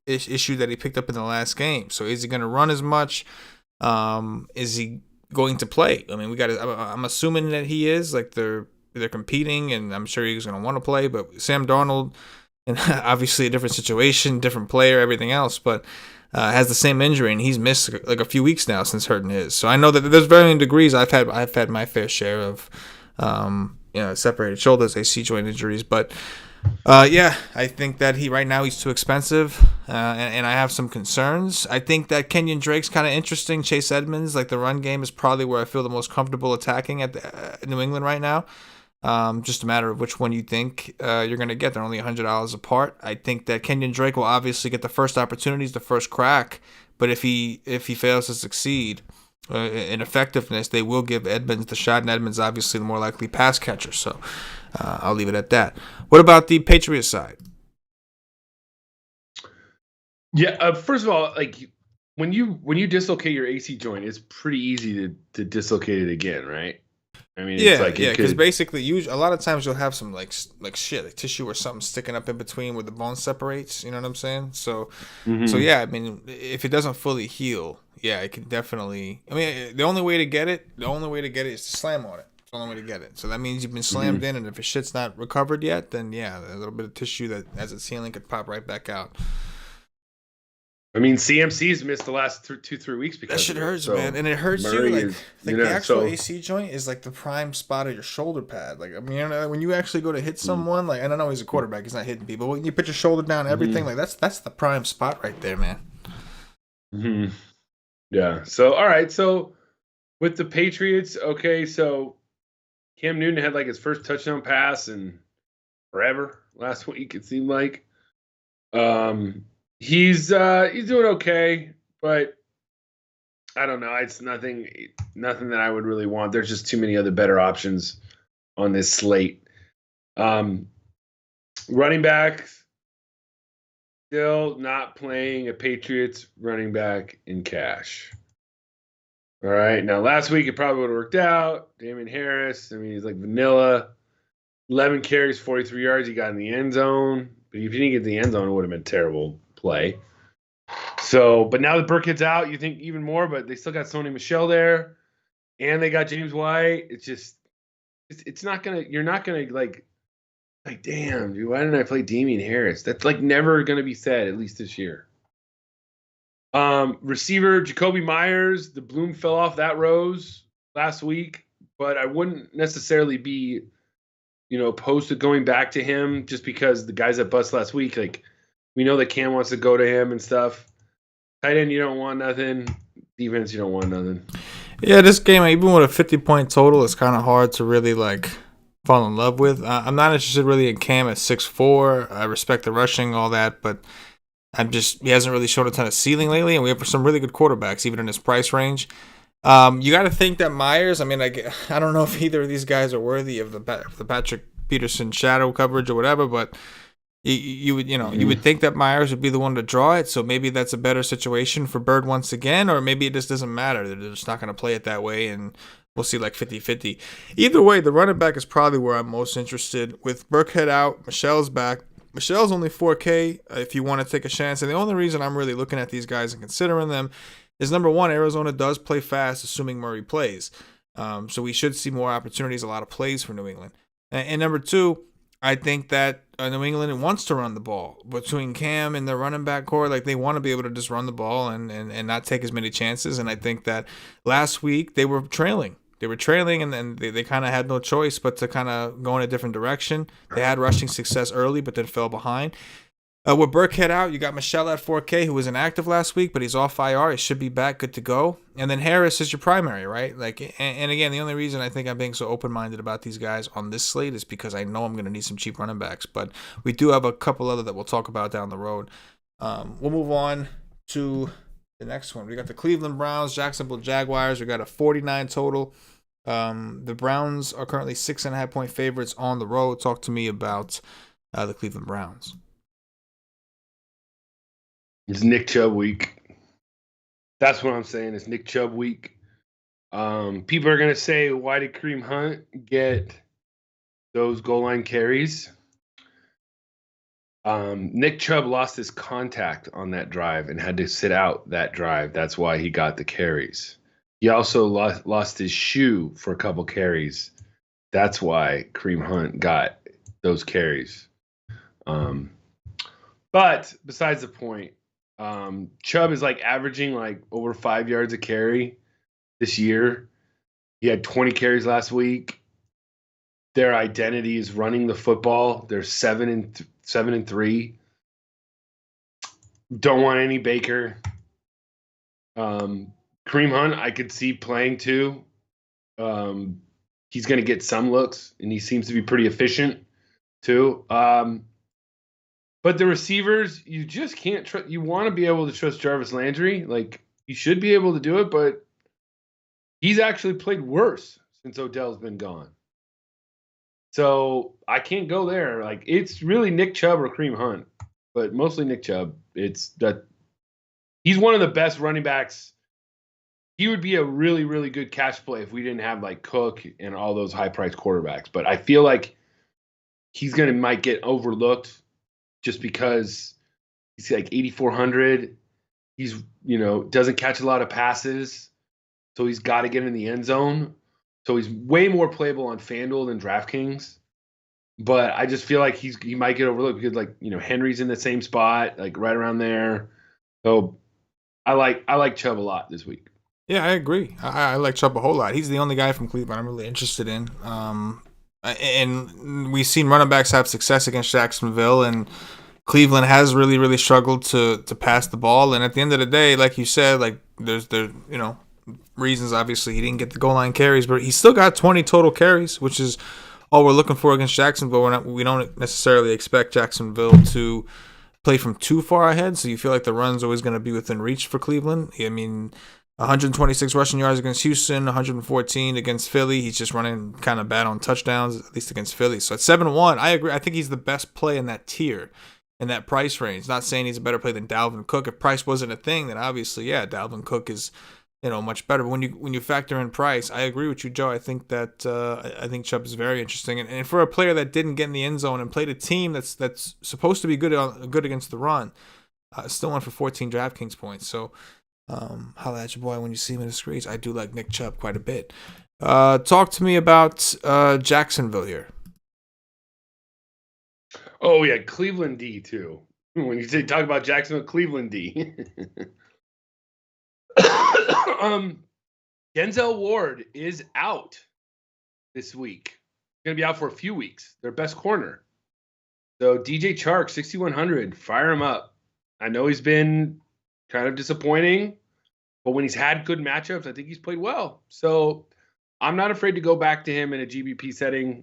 issue that he picked up in the last game. So is he going to run as much? Is he going to play? I mean, I'm assuming that he is. They're competing, and I'm sure he's going to want to play. But Sam Darnold, and obviously a different situation, different player, everything else, but has the same injury, and he's missed a few weeks now since hurting his. So I know that there's varying degrees. I've had my fair share of separated shoulders, AC joint injuries, but I think that right now he's too expensive, and I have some concerns. I think that Kenyon Drake's kind of interesting. Chase Edmonds, the run game is probably where I feel the most comfortable attacking at New England right now. Just a matter of which one you think you're going to get. They're only $100 apart. I think that Kenyon Drake will obviously get the first opportunities, the first crack. But if he fails to succeed in effectiveness, they will give Edmonds the shot, and Edmonds obviously the more likely pass catcher. So I'll leave it at that. What about the Patriots side? Yeah, first of all, when you dislocate your AC joint, it's pretty easy to dislocate it again, right? I mean, because basically, a lot of times you'll have some tissue or something sticking up in between where the bone separates. You know what I'm saying? So, So yeah, I mean, if it doesn't fully heal, yeah, it can definitely. I mean, the only way to get it is to slam on it. It's the only way to get it. So that means you've been slammed in, and if your shit's not recovered yet, then yeah, a little bit of tissue that as it's healing could pop right back out. I mean, CMC's missed the last 2-3 weeks because that shit of it. hurts, So man, and it hurts Murray you. Like is, the actual AC joint is like the prime spot of your shoulder pad. Like I mean, you know, when you actually go to hit someone, like, and I know he's a quarterback, he's not hitting people. When you put your shoulder down, everything like that's the prime spot right there, man. Mm-hmm. Yeah. So all right. So with the Patriots, okay. So Cam Newton had like his first touchdown pass in forever last week. It seemed like. He's doing okay, but I don't know. It's nothing that I would really want. There's just too many other better options on this slate. Running back, still not playing a Patriots running back in cash. All right. Now, last week it probably would have worked out. Damian Harris, I mean, he's like vanilla. 11 carries, 43 yards. He got in the end zone. But if you didn't get the end zone, it would have been a terrible play. So, but now that Burkhead's out, you think even more, but they still got Sony Michel there, and they got James White. It's just, it's not going to, you're not going to like, damn, dude, why didn't I play Damian Harris? That's like never going to be said, at least this year. Receiver, Jacoby Myers, the bloom fell off that rose last week, but I wouldn't necessarily be, opposed to going back to him just because the guys that bust last week, like, we know that Cam wants to go to him and stuff. Tight end, you don't want nothing. Defense, you don't want nothing. Yeah, this game, even with a 50-point total, it's kind of hard to really, like, fall in love with. I'm not interested really in Cam at 6'4". I respect the rushing, all that, but he hasn't really shown a ton of ceiling lately, and we have some really good quarterbacks, even in his price range. You got to think that Myers, I mean, I don't know if either of these guys are worthy of the Patrick Peterson shadow coverage or whatever, but you would think that Myers would be the one to draw it, so maybe that's a better situation for Bird once again, or maybe it just doesn't matter. They're just not going to play it that way, and we'll see like 50-50. Either way, the running back is probably where I'm most interested. With Burkhead out, Michel's back. Michel's only 4K if you want to take a chance, and the only reason I'm really looking at these guys and considering them is, number one, Arizona does play fast, assuming Murray plays. So we should see more opportunities, a lot of plays for New England. And number two, I think that New England wants to run the ball. Between Cam and the running back core, like, they want to be able to just run the ball and not take as many chances. And I think that last week they were trailing. And they kind of had no choice but to kind of go in a different direction. They had rushing success early, but then fell behind. With Burkhead out, you got Michel at 4K, who was inactive last week, but he's off IR. He should be back, good to go. And then Harris is your primary, right? Like, and again, the only reason I think I'm being so open-minded about these guys on this slate is because I know I'm going to need some cheap running backs. But we do have a couple other that we'll talk about down the road. We'll move on to the next one. We got the Cleveland Browns, Jacksonville Jaguars. We got a 49 total. The Browns are currently 6.5-point favorites on the road. Talk to me about the Cleveland Browns. It's Nick Chubb week. That's what I'm saying. It's Nick Chubb week. People are going to say, why did Kareem Hunt get those goal line carries? Nick Chubb lost his contact on that drive and had to sit out that drive. That's why he got the carries. He also lost his shoe for a couple carries. That's why Kareem Hunt got those carries. But besides the point, Chubb is like averaging like over 5 yards a carry this year. He had 20 carries last week. Their identity is running the football. They're 7-3. Don't want any Baker. Kareem Hunt, I could see playing too. He's going to get some looks, and he seems to be pretty efficient too. But the receivers, you just can't trust. You want to be able to trust Jarvis Landry. Like, you should be able to do it, but he's actually played worse since Odell's been gone. So I can't go there. Like, it's really Nick Chubb or Kareem Hunt, but mostly Nick Chubb. It's that he's one of the best running backs. He would be a really, really good cash play if we didn't have like Cook and all those high-priced quarterbacks. But I feel like he's might get overlooked just because he's like 8,400. He's, doesn't catch a lot of passes, so he's got to get in the end zone. So he's way more playable on FanDuel than DraftKings. But I just feel like he might get overlooked because, like, Henry's in the same spot, like right around there. So I like Chubb a lot this week. Yeah, I agree. I like Chubb a whole lot. He's the only guy from Cleveland I'm really interested in. And we've seen running backs have success against Jacksonville, and Cleveland has really, really struggled to pass the ball. And at the end of the day, like you said, like there's reasons. Obviously, he didn't get the goal line carries, but he still got 20 total carries, which is all we're looking for against Jacksonville. We don't necessarily expect Jacksonville to play from too far ahead, so you feel like the run's always going to be within reach for Cleveland. I mean, 126 rushing yards against Houston, 114 against Philly. He's just running kind of bad on touchdowns, at least against Philly. So at 7-1, I agree. I think he's the best play in that tier, in that price range. Not saying he's a better play than Dalvin Cook. If price wasn't a thing, then obviously, yeah, Dalvin Cook is much better. But when you factor in price, I agree with you, Joe. I think that I think Chubb is very interesting, and for a player that didn't get in the end zone and played a team that's supposed to be good against the run, still went for 14 DraftKings points. So holla at your boy when you see him in the screens. I do like Nick Chubb quite a bit. Talk to me about Jacksonville here. Oh yeah, Cleveland D too. When you say talk about Jacksonville, Cleveland D. Denzel Ward is out this week. He's going to be out for a few weeks. Their best corner. So DJ Chark, 6,100. Fire him up. I know he's been kind of disappointing, but when he's had good matchups, I think he's played well. So I'm not afraid to go back to him in a GBP setting.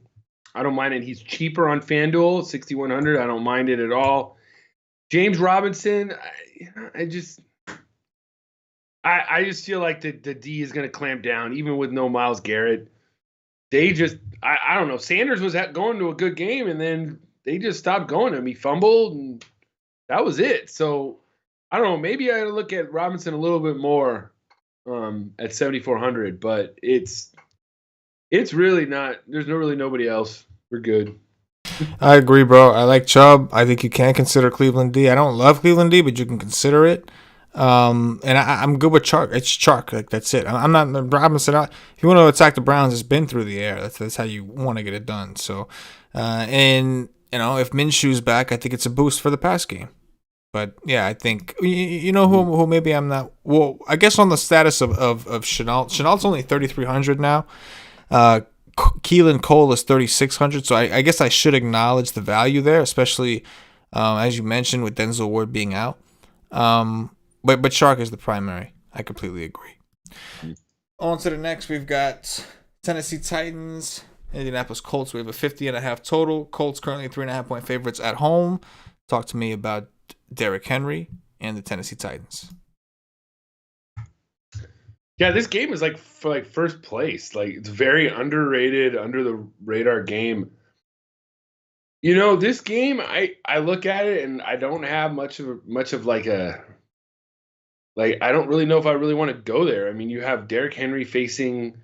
I don't mind it. He's cheaper on FanDuel, 6,100. I don't mind it at all. James Robinson, I just feel like the D is going to clamp down, even with no Myles Garrett. They just, I don't know. Sanders was going to a good game, and then they just stopped going to him. He fumbled, and that was it. So, I don't know. Maybe I got to look at Robinson a little bit more at 7,400, but it's really not. There's really nobody else. We're good. I agree, bro. I like Chubb. I think you can consider Cleveland D. I don't love Cleveland D, but you can consider it. And I'm good with Chark. It's Chark. Like, that's it. I'm not Robinson. If you want to attack the Browns, it's been through the air. That's how you want to get it done. So, and if Minshew's back, I think it's a boost for the pass game. But yeah, I think who maybe I'm not. Well, I guess on the status of Chenault. Chenault's only 3,300 now. Keelan Cole is 3,600. So I guess I should acknowledge the value there, especially as you mentioned with Denzel Ward being out. But Chark is the primary. I completely agree. On to the next, we've got Tennessee Titans, Indianapolis Colts. We have a 50.5 total. Colts currently 3.5-point favorites at home. Talk to me about Derrick Henry and the Tennessee Titans. Yeah, this game is for first place. Like, it's very underrated, under the radar game. This game, I look at it and I don't have much of I don't really know if I really want to go there. I mean, you have Derrick Henry facing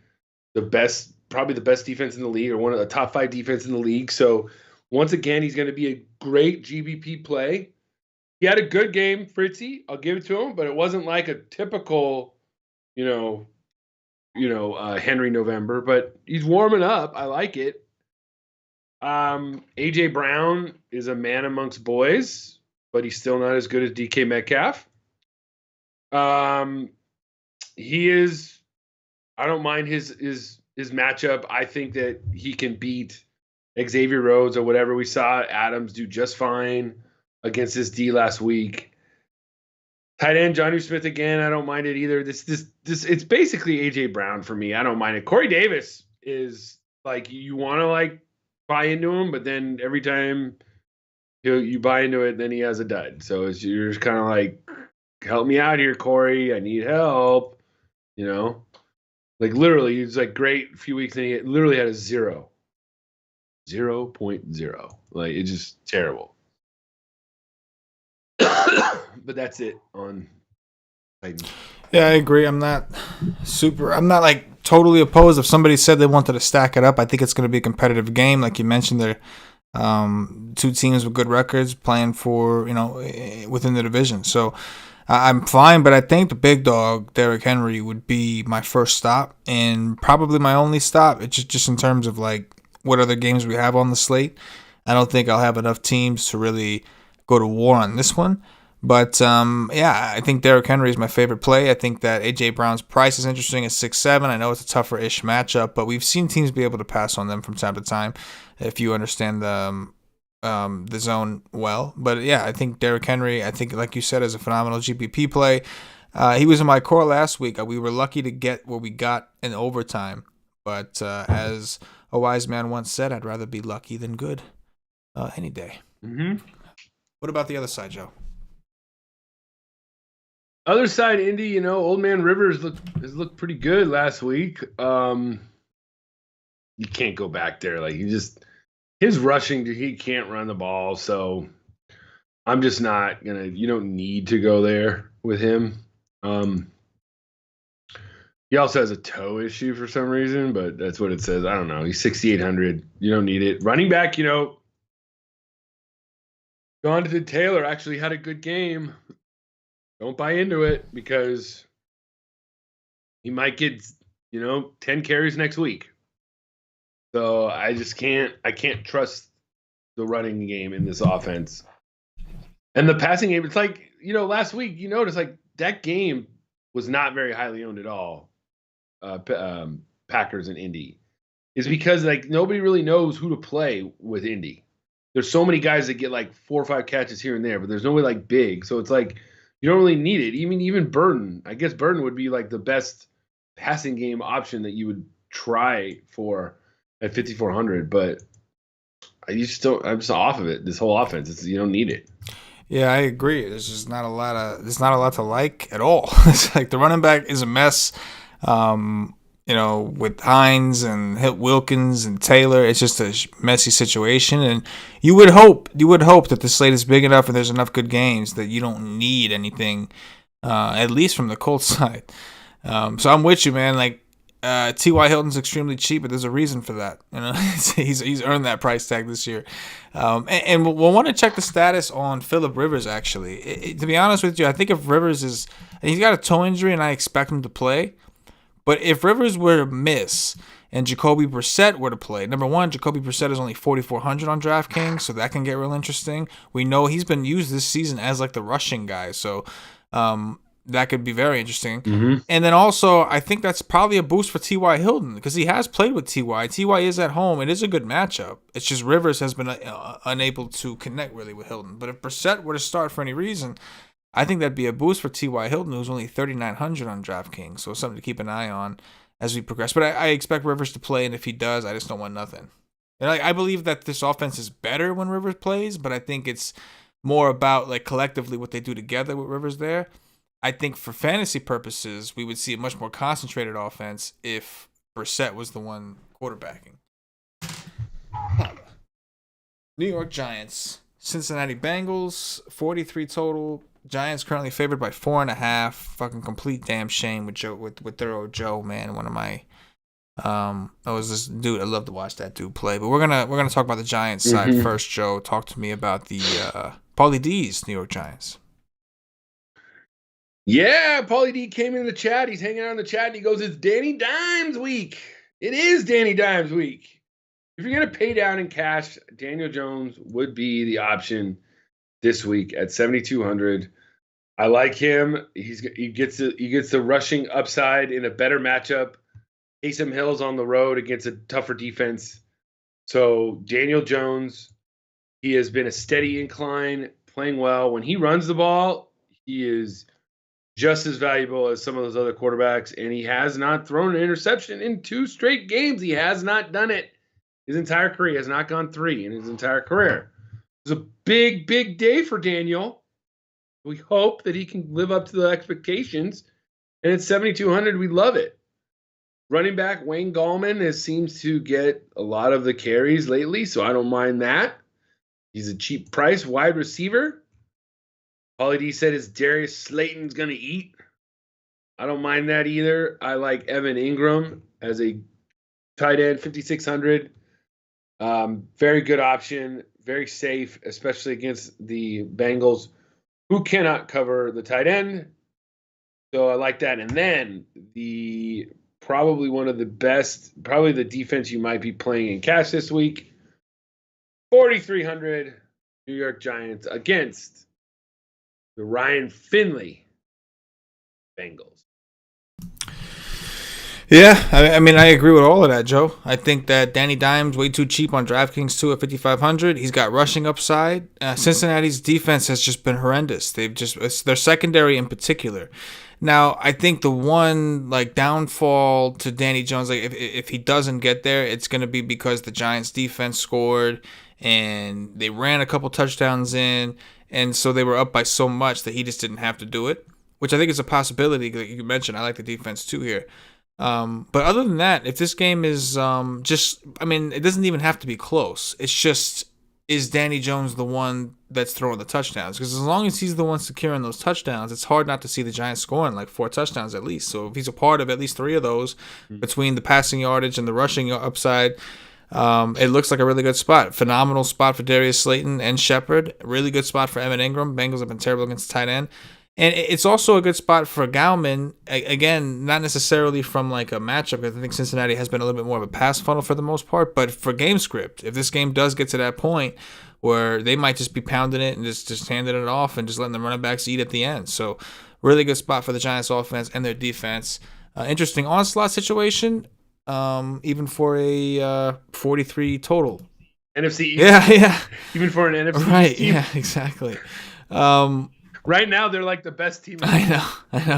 probably the best defense in the league, or one of the top 5 defense in the league. So once again, he's going to be a great GBP play. He had a good game, Fritzy. I'll give it to him, but it wasn't like a typical, Henry November. But he's warming up. I like it. AJ Brown is a man amongst boys, but he's still not as good as DK Metcalf. He is. I don't mind his matchup. I think that he can beat Xavier Rhodes or whatever. We saw Adams do just fine against this D last week. Tight end Jonnu Smith again. I don't mind it either. This it's basically AJ Brown for me. I don't mind it. Corey Davis is like, you want to buy into him, but then every time you buy into it, then he has a dud. So you're just kind of like, help me out here, Corey. I need help. Literally, he's great a few weeks, and he literally had a 0.0. It's just terrible. But that's it on Titans. Yeah, I agree. I'm not totally opposed. If somebody said they wanted to stack it up, I think it's going to be a competitive game. Like you mentioned, they're 2 teams with good records playing for, within the division. So I'm fine, but I think the big dog, Derrick Henry, would be my first stop and probably my only stop. It's just in terms of what other games we have on the slate. I don't think I'll have enough teams to really go to war on this one. But yeah, I think Derrick Henry is my favorite play. I think that A.J. Brown's price is interesting at 6-7. I know it's a tougher-ish matchup, but we've seen teams be able to pass on them from time to time if you understand the zone well. But yeah, I think Derrick Henry, I think, like you said, is a phenomenal GPP play. He was in my core last week. We were lucky to get what we got in overtime. But as a wise man once said, I'd rather be lucky than good any day. Mm-hmm. What about the other side, Joe? Other side, Indy, Old Man Rivers has looked pretty good last week. You can't go back there. Like, his rushing, he can't run the ball. So I'm just not you don't need to go there with him. He also has a toe issue for some reason, but that's what it says. I don't know. He's 6,800. You don't need it. Running back, Jonathan Taylor actually had a good game. Don't buy into it because he might get, 10 carries next week. So I can't trust the running game in this offense. And the passing game, it's like, last week, you noticed like that game was not very highly owned at all. Packers and Indy is because like nobody really knows who to play with Indy. There's so many guys that get like 4 or 5 catches here and there, but there's nobody like big. So it's like, you don't really need it. Even Burton. I guess Burton would be like the best passing game option that you would try for at 5,400. But I'm just off of it. This whole offense, you don't need it. Yeah, I agree. There's not a lot to like at all. It's like the running back is a mess. With Hines and Wilkins and Taylor, it's just a messy situation. And you would hope that the slate is big enough and there's enough good games that you don't need anything, at least from the Colts side. So I'm with you, man. Like T.Y. Hilton's extremely cheap, but there's a reason for that. He's earned that price tag this year. And we'll want to check the status on Phillip Rivers. Actually, to be honest with you, I think if Rivers he's got a toe injury, and I expect him to play. But if Rivers were to miss and Jacoby Brissett were to play, number one, Jacoby Brissett is only 4,400 on DraftKings, so that can get real interesting. We know he's been used this season as like the rushing guy, so that could be very interesting. Mm-hmm. And then also, I think that's probably a boost for T.Y. Hilton because he has played with T.Y. T.Y. is at home. It is a good matchup. It's just Rivers has been unable to connect really with Hilton. But if Brissett were to start for any reason, I think that'd be a boost for T.Y. Hilton, who's only 3,900 on DraftKings. So something to keep an eye on as we progress. But I expect Rivers to play, and if he does, I just don't want nothing. And I believe that this offense is better when Rivers plays, but I think it's more about like collectively what they do together with Rivers there. I think for fantasy purposes, we would see a much more concentrated offense if Brissett was the one quarterbacking. New York Giants, Cincinnati Bengals, 43 total. Giants currently favored by 4.5. Fucking complete damn shame with Thorough Joe, man. One of my that was this dude. I love to watch that dude play. But we're gonna talk about the Giants side first, Joe. Talk to me about the Paulie D's New York Giants. Yeah, Paulie D came in the chat. He's hanging out in the chat and he goes, "It's Danny Dimes week." It is Danny Dimes week. If you're gonna pay down in cash, Daniel Jones would be the option this week at 7,200. I like him. He gets the rushing upside in a better matchup. Taysom Hill's on the road against a tougher defense. So Daniel Jones, he has been a steady incline, playing well. When he runs the ball, he is just as valuable as some of those other quarterbacks, and he has not thrown an interception in 2 straight games. He has not done it. His entire career. He has not gone 3 in his entire career. It's a big, big day for Daniel. We hope that he can live up to the expectations. And at 7,200, we love it. Running back Wayne Gallman seems to get a lot of the carries lately, so I don't mind that. He's a cheap price wide receiver. Paulie D said his Darius Slayton's going to eat. I don't mind that either. I like Evan Ingram as a tight end, 5,600. Very good option. Very safe, especially against the Bengals, who cannot cover the tight end. So I like that. And then probably one of the best, probably the defense you might be playing in cash this week, 4,300 New York Giants against the Ryan Finley Bengals. Yeah, I mean, I agree with all of that, Joe. I think that Danny Dimes way too cheap on DraftKings too at 5,500. He's got rushing upside. Cincinnati's defense has just been horrendous. It's their secondary in particular. Now, I think the one downfall to Danny Jones, if he doesn't get there, it's going to be because the Giants defense scored and they ran a couple touchdowns in, and so they were up by so much that he just didn't have to do it, which I think is a possibility. Like you mentioned, I like the defense too here. But other than that, if this game is it doesn't even have to be close. It's just, is Danny Jones the one that's throwing the touchdowns? Because as long as he's the one securing those touchdowns, it's hard not to see the Giants scoring 4 touchdowns at least. So if he's a part of at least 3 of those, between the passing yardage and the rushing upside, it looks like a really good spot. Phenomenal spot for Darius Slayton and Shepard. Really good spot for Evan Ingram. Bengals have been terrible against tight end. And it's also a good spot for Gauman, again, not necessarily from a matchup, because I think Cincinnati has been a little bit more of a pass funnel for the most part, but for game script. If this game does get to that point where they might just be pounding it and just handing it off and just letting the running backs eat at the end. So really good spot for the Giants offense and their defense. Interesting onslaught situation, even for a 43 total. NFC East. Yeah. Even for an NFC right, East team. Yeah, exactly. Right now, they're the best team. I know,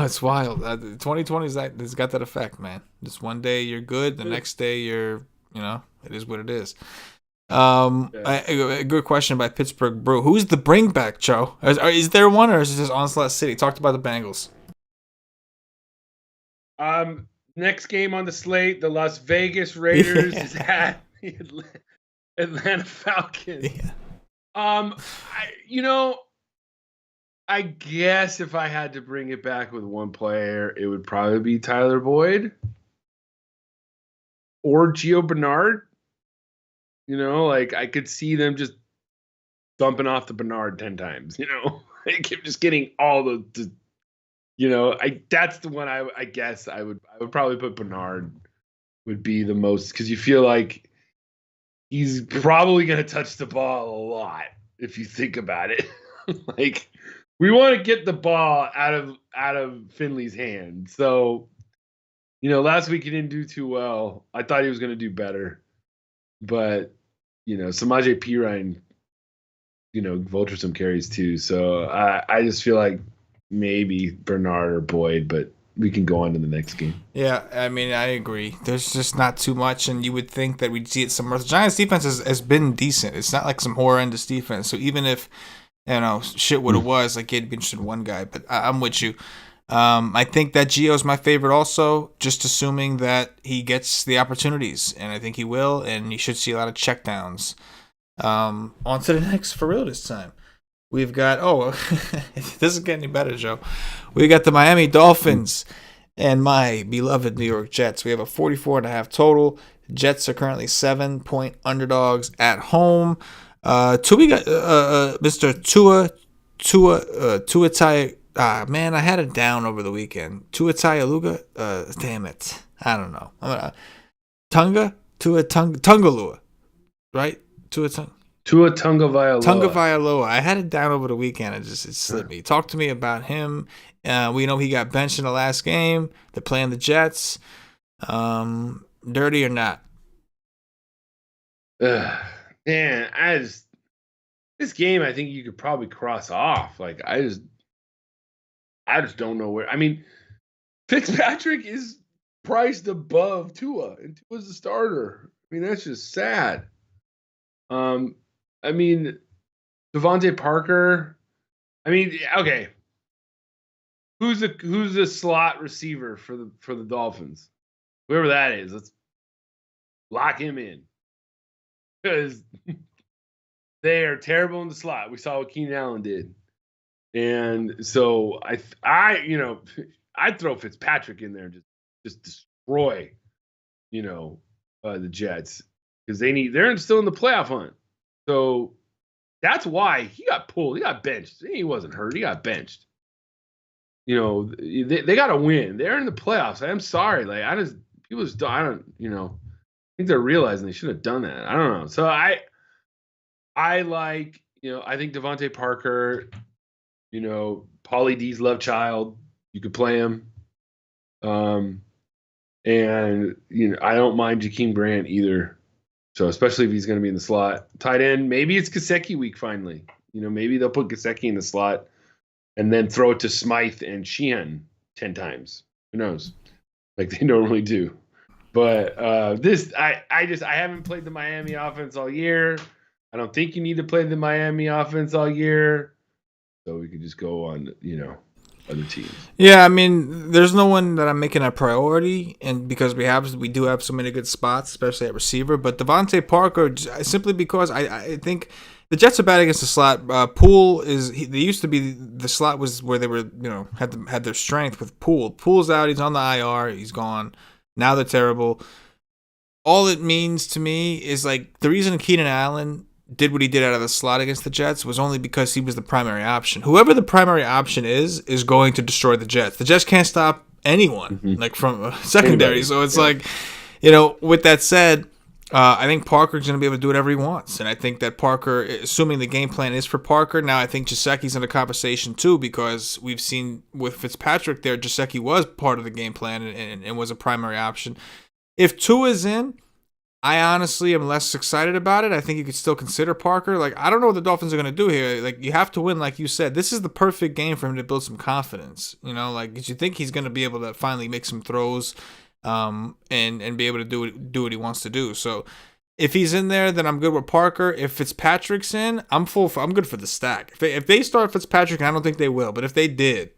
it's wild. 2020 has got that effect, man. Just one day you're good, the next day you're, it is what it is. A good question by Pittsburgh Brew. Who's the bring back, Joe? Is there one, or is it just Onslaught City? Talked about the Bengals. Next game on the slate, the Las Vegas Raiders is at the Atlanta Falcons. Yeah. I guess if I had to bring it back with one player, it would probably be Tyler Boyd or Gio Bernard. I could see them just dumping off the Bernard 10 times, just getting all the that's the one I guess I would probably put Bernard would be the most, because you feel like he's probably going to touch the ball a lot if you think about it. We want to get the ball out of Finley's hand. So, last week he didn't do too well. I thought he was going to do better. But, Samaje Perine, vultured some carries too. So I just feel like maybe Bernard or Boyd, but we can go on to the next game. Yeah, I mean, I agree. There's just not too much, and you would think that we'd see it somewhere. The Giants' defense has been decent. It's not like some horrendous defense. So even if shit what it was, you'd be interested in one guy, but I'm with you. I think that Gio's my favorite also, just assuming that he gets the opportunities, and I think he will, and you should see a lot of checkdowns. On to the next for real this time. We've got, it doesn't get any better, Joe. We got the Miami Dolphins and my beloved New York Jets. We have a 44.5 total. Jets are currently 7-point underdogs at home. We got Mr. Tua man, I had it down over the weekend. Tua Tagovailoa. Damn it. I don't know. Tungalua. Right? Tua Tagovailoa. I had it down over the weekend. It slipped me. Talk to me about him. We know he got benched in the last game. They're playing the Jets. Dirty or not? Man, this game I think you could probably cross off. I just don't know where. I mean, Fitzpatrick is priced above Tua, and Tua's the starter. I mean, that's just sad. I mean, Devontae Parker. I mean, okay. Who's the slot receiver for the Dolphins? Whoever that is, let's lock him in, because they are terrible in the slot. We saw what Keenan Allen did, and so I'd throw Fitzpatrick in there and just destroy, the Jets, because they're still in the playoff hunt. So that's why he got pulled. He got benched. He wasn't hurt. He got benched. They got to win. They're in the playoffs. I'm sorry. I think they're realizing they should have done that. I don't know. So I think Devontae Parker Pauly D's love child. You could play him. And I don't mind Jakeem Grant either. So especially if he's going to be in the slot. Tight end, maybe it's Gesicki week finally. Maybe they'll put Gesicki in the slot and then throw it to Smythe and Sheehan 10 times. Who knows? Like they normally do. But I haven't played the Miami offense all year. I don't think you need to play the Miami offense all year. So we could just go on, other teams. Yeah, I mean, there's no one that I'm making a priority, and because we do have so many good spots, especially at receiver. But Devontae Parker, simply because I think the Jets are bad against the slot. Poole they used to be the slot was where they were, had their strength with Poole. Poole's out. He's on the IR. He's gone. Now they're terrible. All it means to me is like the reason Keenan Allen did what he did out of the slot against the Jets was only because he was the primary option. Whoever the primary option is going to destroy the Jets. The Jets can't stop anyone, like from secondary. So it's like, with that said, I think Parker's going to be able to do whatever he wants. And I think that Parker, assuming the game plan is for Parker, now I think Gesicki's in the conversation too, because we've seen with Fitzpatrick there, Gesicki was part of the game plan and was a primary option. If Tua is in, I honestly am less excited about it. I think you could still consider Parker. Like, I don't know what the Dolphins are going to do here. Like, you have to win, like you said. This is the perfect game for him to build some confidence. Like, you think he's going to be able to finally make some throws and be able to do what he wants to do. So, if he's in there, then I'm good with Parker. If Fitzpatrick's in, I'm good for the stack. If they start Fitzpatrick, and I don't think they will, but if they did,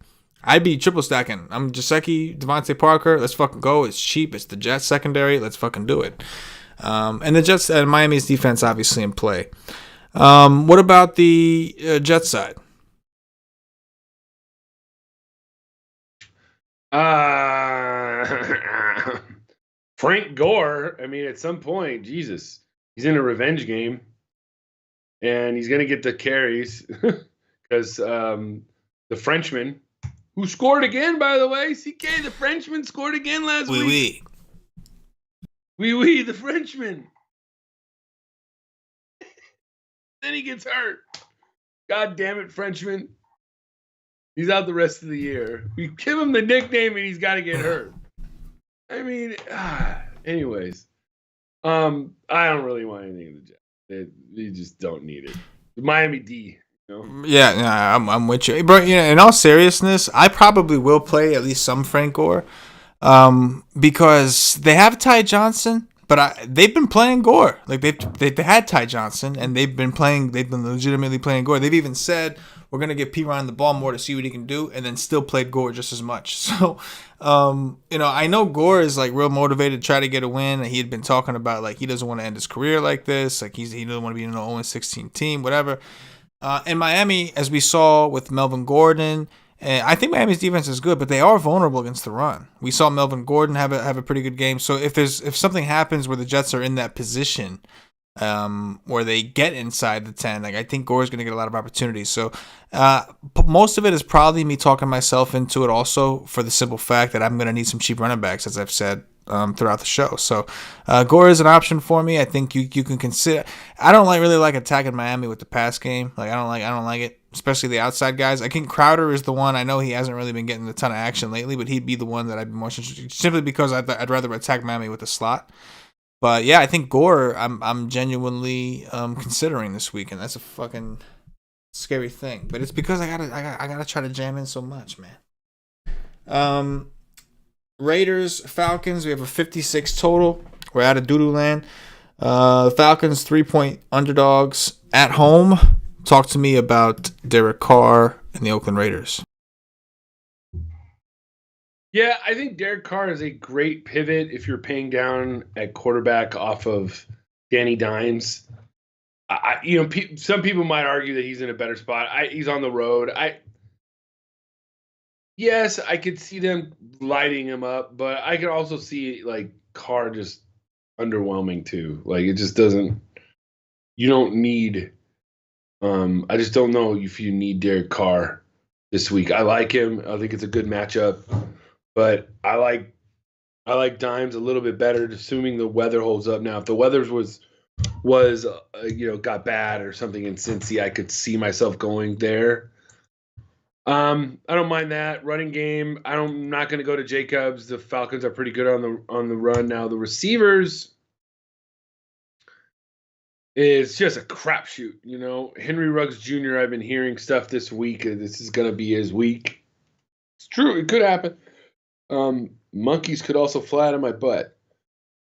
I'd be triple stacking. I'm Gesicki, Devontae Parker. Let's fucking go. It's cheap. It's the Jets secondary. Let's fucking do it. And the Jets and Miami's defense obviously in play. What about the Jets side? Frank Gore. I mean, at some point, Jesus, he's in a revenge game, and he's gonna get the carries because the Frenchman, who scored again, by the way, CK, the Frenchman scored again last week. Oui, the Frenchman. Then he gets hurt. God damn it, Frenchman. He's out the rest of the year. We give him the nickname and he's got to get hurt. I mean, anyways. I don't really want anything in the Jets. You just don't need it. The Miami D. Yeah, I'm with you. But in all seriousness, I probably will play at least some Frank Gore. Because they have Ty Johnson, but they've been playing Gore. Like they had Ty Johnson, and they've been legitimately playing Gore. They've even said we're gonna give P-Ron the ball more to see what he can do, and then still played Gore just as much. So, I know Gore is like real motivated to try to get a win. He had been talking about like he doesn't want to end his career like this. Like he doesn't want to be in an 0-16 team, whatever. In Miami, as we saw with Melvin Gordon. And I think Miami's defense is good, but they are vulnerable against the run. We saw Melvin Gordon have a pretty good game. So if something happens where the Jets are in that position, where they get inside the 10, like I think Gore's going to get a lot of opportunities. So most of it is probably me talking myself into it, also for the simple fact that I'm going to need some cheap running backs, as I've said throughout the show. So Gore is an option for me. I think you can consider. I don't really like attacking Miami with the pass game. Like I don't like it. Especially the outside guys. I think Crowder is the one. I know he hasn't really been getting a ton of action lately, but he'd be the one that I'd be most interested, simply because I'd rather attack Miami with the slot. But yeah, I think Gore, I'm genuinely considering this week, and that's a fucking scary thing. But it's because I gotta try to jam in so much, man. Raiders, Falcons. We have a 56 total. We're out of doodoo land. The Falcons 3-point underdogs at home. Talk to me about Derek Carr and the Oakland Raiders. Yeah, I think Derek Carr is a great pivot if you're paying down at quarterback off of Danny Dimes. Some people might argue that he's in a better spot. He's on the road. Yes, I could see them lighting him up, but I could also see like Carr just underwhelming too. Like it just doesn't. You don't need. I just don't know if you need Derek Carr this week. I like him. I think it's a good matchup, but I like Dimes a little bit better, assuming the weather holds up. Now, if the weather was got bad or something in Cincy, I could see myself going there. I don't mind that running game. I'm not going to go to Jacobs. The Falcons are pretty good on the run now. The receivers is just a crapshoot. Henry Ruggs Jr. I've been hearing stuff this week. This is going to be his week. It's true. It could happen. Monkeys could also fly out of my butt.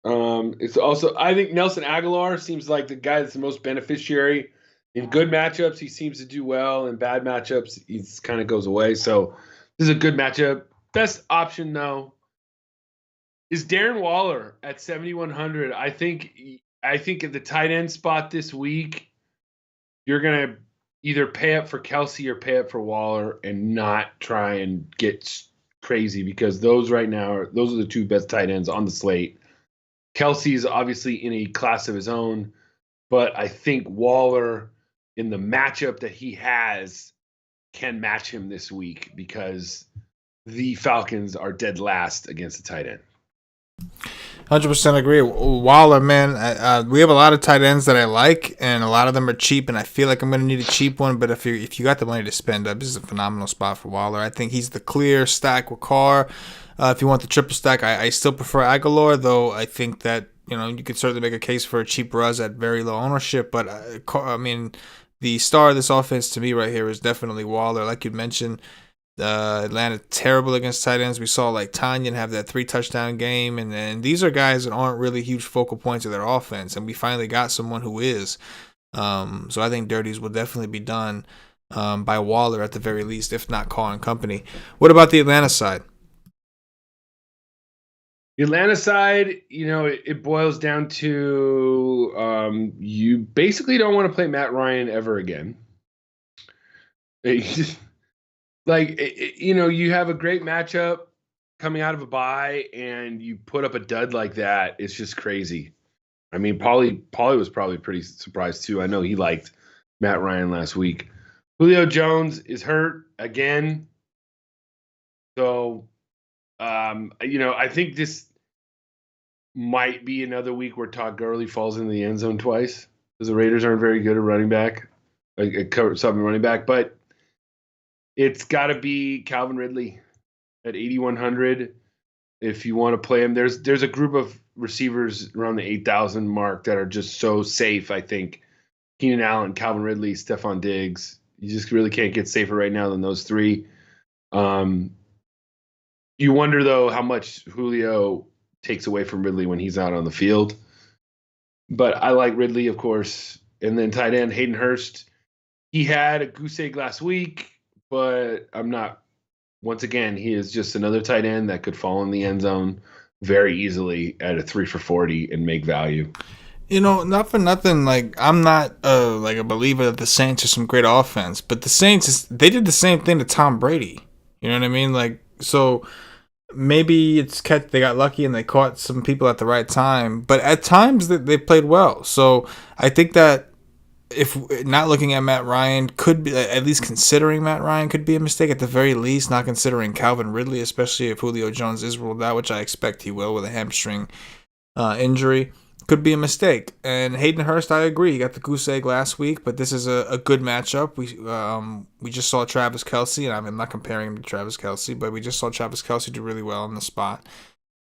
It's also, I think Nelson Aguilar seems like the guy that's the most beneficiary. In good matchups, he seems to do well. In bad matchups, he kind of goes away. So this is a good matchup. Best option, though, is Darren Waller at 7,100. I think at the tight end spot this week, you're going to either pay up for Kelce or pay up for Waller and not try and get crazy, because those are the two best tight ends on the slate. Kelce is obviously in a class of his own, but I think Waller, in the matchup that he has, can match him this week because the Falcons are dead last against the tight end. 100% agree. Waller, man, we have a lot of tight ends that I like, and a lot of them are cheap, and I feel like I'm going to need a cheap one, but if you got the money to spend, this is a phenomenal spot for Waller. I think he's the clear stack with Carr. If you want the triple stack, I still prefer Aguilar, though I think that you could certainly make a case for a cheap Ruz at very low ownership, but the star of this offense to me right here is definitely Waller. Like you mentioned, Atlanta terrible against tight ends. We saw like Tanyan have that 3-touchdown game, and these are guys that aren't really huge focal points of their offense, and we finally got someone who is. So I think dirties will definitely be done by Waller at the very least, if not Carr and company. What about the Atlanta side? The Atlanta side, it boils down to you basically don't want to play Matt Ryan ever again. You have a great matchup coming out of a bye, and you put up a dud like that. It's just crazy. I mean, Paulie was probably pretty surprised too. I know he liked Matt Ryan last week. Julio Jones is hurt again. So, I think this might be another week where Todd Gurley falls into the end zone twice, because the Raiders aren't very good at running back, something running back. But it's got to be Calvin Ridley at 8,100 if you want to play him. There's a group of receivers around the 8,000 mark that are just so safe. I think Keenan Allen, Calvin Ridley, Stephon Diggs. You just really can't get safer right now than those three. You wonder, though, how much Julio takes away from Ridley when he's out on the field. But I like Ridley, of course. And then tight end Hayden Hurst. He had a goose egg last week, but I'm not. Once again, he is just another tight end that could fall in the end zone very easily at a 3 for 40 and make value. Not for nothing. Like, I'm not a believer that the Saints are some great offense, but the Saints, they did the same thing to Tom Brady. You know what I mean? Like, so maybe they got lucky and they caught some people at the right time, but at times they played well. So I think that if not looking at Matt Ryan could be, at least considering Matt Ryan could be a mistake. At the very least, not considering Calvin Ridley, especially if Julio Jones is ruled out, which I expect he will with a hamstring injury, could be a mistake. And Hayden Hurst, I agree, he got the goose egg last week, but this is a good matchup. We just saw Travis Kelce, and I'm not comparing him to Travis Kelce, but we just saw Travis Kelce do really well on the spot.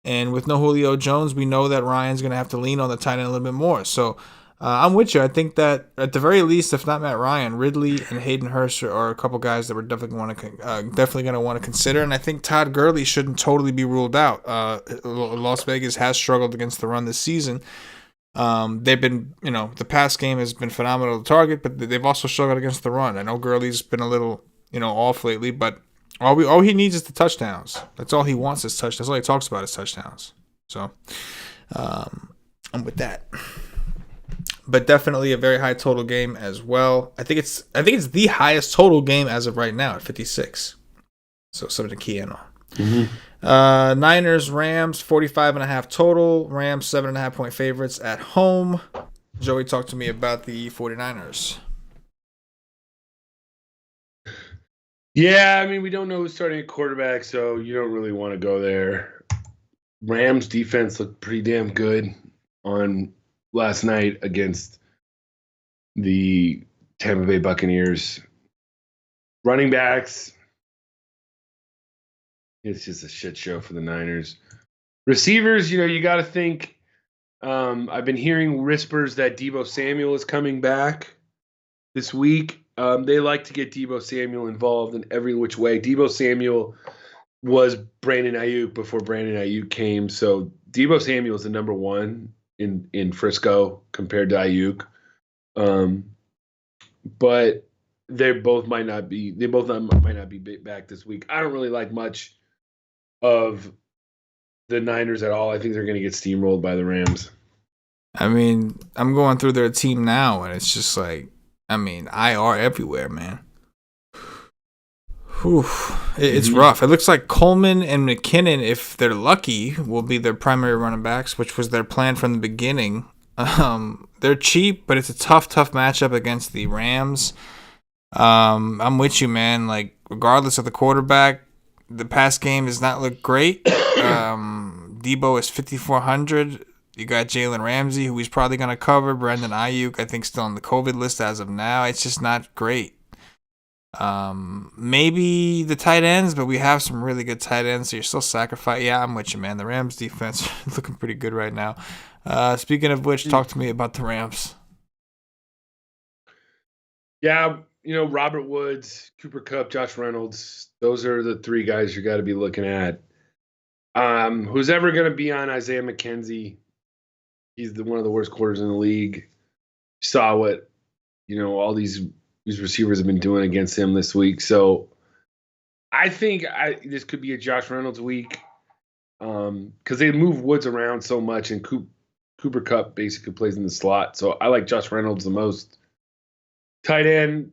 And with no Julio Jones, we know that Ryan's going to have to lean on the tight end a little bit more. So I'm with you. I think that at the very least, if not Matt Ryan, Ridley and Hayden Hurst are a couple guys that we're definitely going to want to consider. And I think Todd Gurley shouldn't totally be ruled out. Las Vegas has struggled against the run this season. They've been, the pass game has been phenomenal to target, but they've also struggled against the run. I know Gurley's been a little, off lately, but all he needs is the touchdowns. That's all he wants is touchdowns. That's all he talks about is touchdowns. So, I'm with that. But definitely a very high total game as well. I think it's the highest total game as of right now at 56. So something to key in on. Mm-hmm. Niners, Rams, 45.5 total. Rams, 7.5 point favorites at home. Joey, talk to me about the 49ers. Yeah, I mean, we don't know who's starting at quarterback, so you don't really want to go there. Rams defense looked pretty damn good on last night against the Tampa Bay Buccaneers. Running backs, It's just a shit show for the Niners. Receivers, you got to think. I've been hearing whispers that Deebo Samuel is coming back this week. They like to get Deebo Samuel involved in every which way. Deebo Samuel was Brandon Ayuk before Brandon Ayuk came. So Deebo Samuel is the number one in Frisco compared to Ayuk. But they both might not be back this week. I don't really like much of the Niners at all. I think they're going to get steamrolled by the Rams. I mean, I'm going through their team now, and it's just like, I mean, IR everywhere, man. Whew. It's rough. It looks like Coleman and McKinnon, if they're lucky, will be their primary running backs, which was their plan from the beginning. They're cheap, but it's a tough matchup against the Rams. I'm with you, man. Like, regardless of the quarterback, the pass game does not look great. Deebo is 5,400. You got Jalen Ramsey, who he's probably going to cover. Brandon Ayuk, I think, still on the COVID list as of now. It's just not great. Maybe the tight ends, but we have some really good tight ends, so you're still sacrificing. Yeah, I'm with you, man. The Rams defense is looking pretty good right now. Speaking of which, talk to me about the Rams. Yeah, Robert Woods, Cooper Kupp, Josh Reynolds, those are the three guys you got to be looking at. Who's ever going to be on Isaiah McKenzie? He's one of the worst quarters in the league. Saw what, all these receivers have been doing against him this week. So I think this could be a Josh Reynolds week because they move Woods around so much, and Cooper Kupp basically plays in the slot. So I like Josh Reynolds the most. Tight end,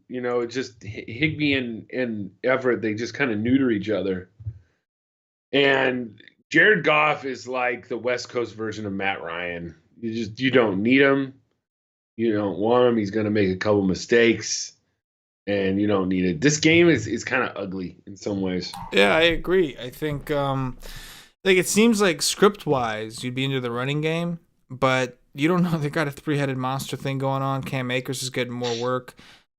just Higbee and Everett, they just kind of neuter each other. And Jared Goff is like the West Coast version of Matt Ryan. You don't need him. You don't want him. He's going to make a couple mistakes, and you don't need it. This game is kind of ugly in some ways. Yeah, I agree. I think it seems like script-wise you'd be into the running game, but you don't know. They got a three-headed monster thing going on. Cam Akers is getting more work.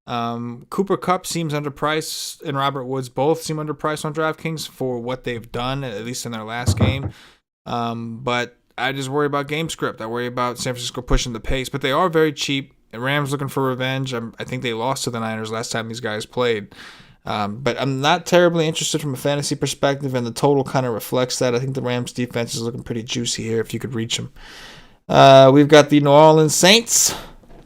Cooper Kupp seems underpriced, and Robert Woods both seem underpriced on DraftKings for what they've done, at least in their last game. But I just worry about game script. I worry about San Francisco pushing the pace, but they are very cheap. And Rams looking for revenge. I think they lost to the Niners last time these guys played. But I'm not terribly interested from a fantasy perspective, and the total kind of reflects that. I think the Rams defense is looking pretty juicy here if you could reach them. We've got the New Orleans Saints,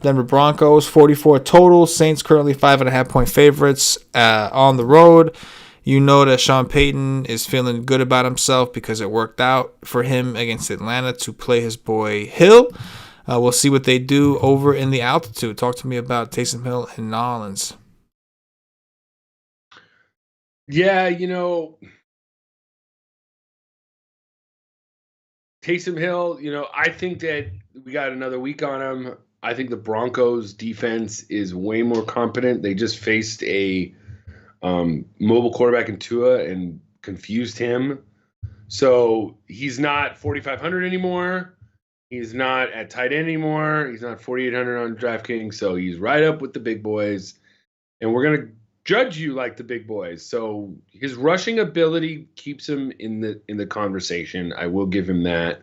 Denver Broncos, 44 total. Saints currently 5.5-point favorites on the road. You know that Sean Payton is feeling good about himself because it worked out for him against Atlanta to play his boy Hill. We'll see what they do over in the altitude. Talk to me about Taysom Hill and New Orleans. Yeah, Taysom Hill, I think that we got another week on him. I think the Broncos defense is way more competent. They just faced a mobile quarterback in Tua and confused him. So he's not 4,500 anymore. He's not at tight end anymore. He's not 4,800 on DraftKings. So he's right up with the big boys. And we're going to judge you like the big boys. So his rushing ability keeps him in the conversation. I will give him that.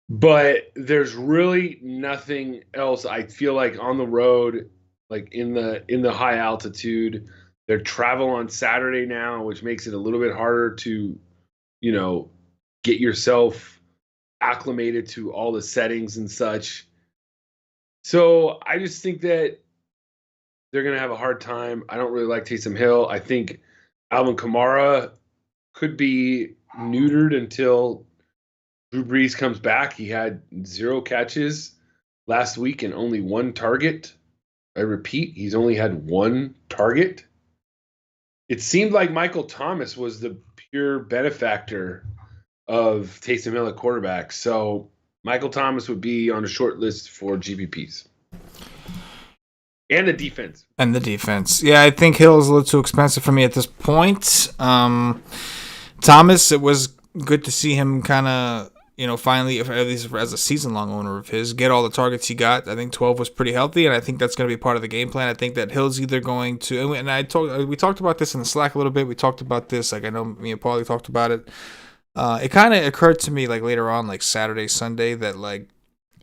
But there's really nothing else. I feel like on the road, like in the high altitude, they're travel on Saturday now, which makes it a little bit harder to, get yourself acclimated to all the settings and such. So I just think that they're going to have a hard time. I don't really like Taysom Hill. I think Alvin Kamara could be neutered until Drew Brees comes back. He had 0 catches last week and only 1 target. I repeat, he's only had 1 target. It seemed like Michael Thomas was the pure benefactor of Taysom Hill at quarterback. So Michael Thomas would be on a short list for GPPs. And the defense. Yeah, I think Hill is a little too expensive for me at this point. Thomas, it was good to see him kind of, finally, if at least as a season-long owner of his, get all the targets he got. I think 12 was pretty healthy, and I think that's going to be part of the game plan. I think that Hill's either going to, and we talked about this in the Slack a little bit. We talked about this, like I know me and Paulie talked about it. It kind of occurred to me like later on, like Saturday, Sunday, that like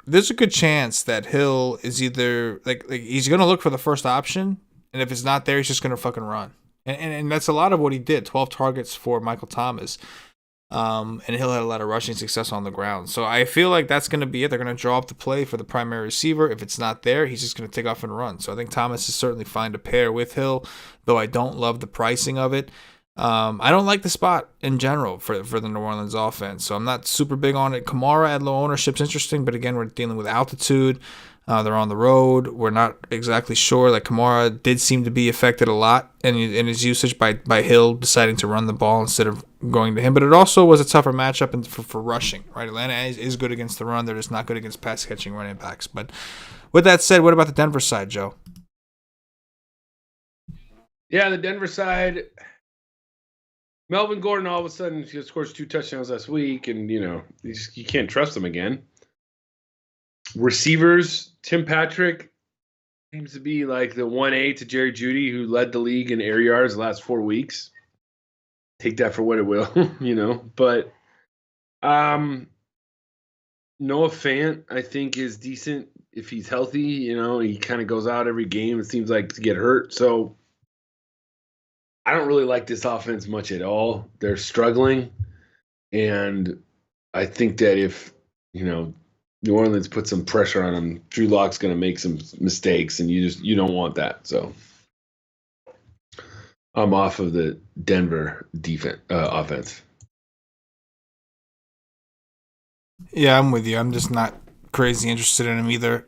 there's a good chance that Hill is either like he's going to look for the first option, and if it's not there, he's just going to fucking run. And that's a lot of what he did. 12 targets for Michael Thomas. And Hill had a lot of rushing success on the ground. So I feel like that's going to be it. They're going to draw up the play for the primary receiver. If it's not there, he's just going to take off and run. So I think Thomas is certainly fine to pair with Hill, though I don't love the pricing of it. I don't like the spot in general for the New Orleans offense, so I'm not super big on it. Kamara at low ownership is interesting, but again, we're dealing with altitude. They're on the road. We're not exactly sure. Like Kamara did seem to be affected a lot in his usage by Hill deciding to run the ball instead of going to him. But it also was a tougher matchup for rushing. Right, Atlanta is good against the run. They're just not good against pass catching running backs. But with that said, what about the Denver side, Joe? Yeah, the Denver side. Melvin Gordon all of a sudden scores 2 touchdowns last week, and you can't trust him again. Receivers, Tim Patrick seems to be like the 1A to Jerry Jeudy, who led the league in air yards the last 4 weeks. Take that for what it will, But Noah Fant, I think, is decent if he's healthy. He kind of goes out every game. It seems like to get hurt. So I don't really like this offense much at all. They're struggling. And I think that if, New Orleans put some pressure on them, Drew Lock's going to make some mistakes, and you don't want that. So I'm off of the Denver offense. Yeah, I'm with you. I'm just not crazy interested in him either.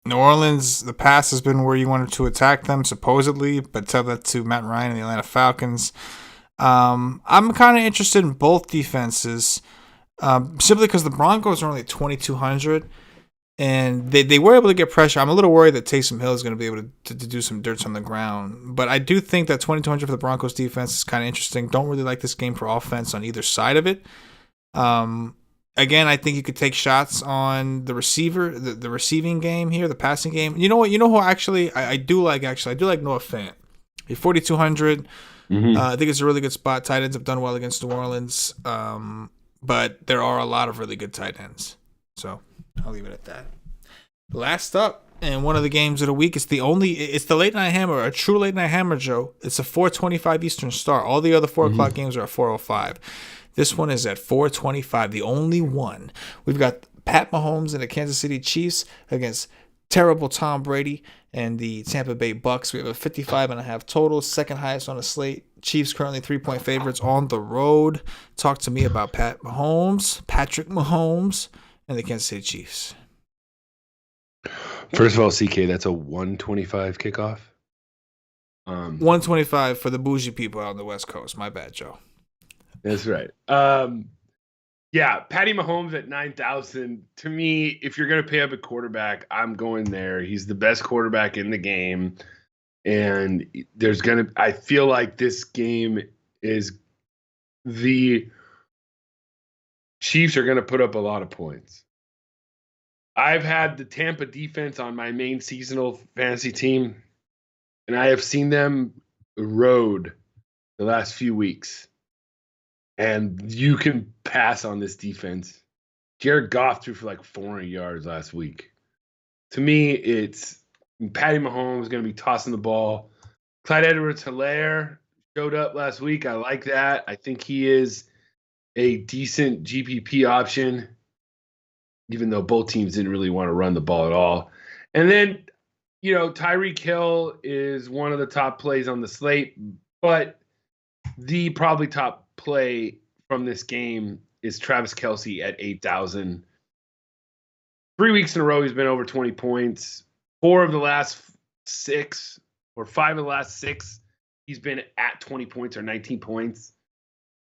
New Orleans, the pass has been where you wanted to attack them, supposedly, but tell that to Matt Ryan and the Atlanta Falcons. I'm kind of interested in both defenses. Simply because the Broncos are only 2,200, and they were able to get pressure. I'm a little worried that Taysom Hill is going to be able to do some dirt on the ground, but I do think that 2,200 for the Broncos defense is kind of interesting. Don't really like this game for offense on either side of it. Again, I think you could take shots on the receiver, the receiving game here, the passing game. You know what? You know who actually I do like? Actually, I do like Noah Fant. He's 4,200. Mm-hmm. I think it's a really good spot. Tight ends have done well against New Orleans. But there are a lot of really good tight ends. So I'll leave it at that. Last up, and one of the games of the week, it's the late night hammer, a true late night hammer, Joe. It's a 4:25 Eastern start. All the other 4 o'clock games are at 4:05. This one is at 4:25, the only one. We've got Pat Mahomes and the Kansas City Chiefs against terrible Tom Brady and the Tampa Bay Bucks. We have a 55.5 total, second highest on the slate. Chiefs currently 3-point favorites on the road. Talk to me about Patrick Mahomes, and the Kansas City Chiefs. First of all, CK, that's a 125 kickoff. 125 for the bougie people out on the West Coast. My bad, Joe. That's right. Yeah, Patty Mahomes at 9,000. To me, if you're going to pay up a quarterback, I'm going there. He's the best quarterback in the game. And I feel like this game is the Chiefs are going to put up a lot of points. I've had the Tampa defense on my main seasonal fantasy team, and I have seen them erode the last few weeks. And you can pass on this defense. Jared Goff threw for like 400 yards last week. To me, it's Patty Mahomes is going to be tossing the ball. Clyde Edwards-Helaire showed up last week. I like that. I think he is a decent GPP option, even though both teams didn't really want to run the ball at all. And then, Tyreek Hill is one of the top plays on the slate, but the probably top play from this game is Travis Kelce at 8,000. 3 weeks in a row, he's been over 20 points. 4 of the last 6 or 5 of the last 6, he's been at 20 points or 19 points.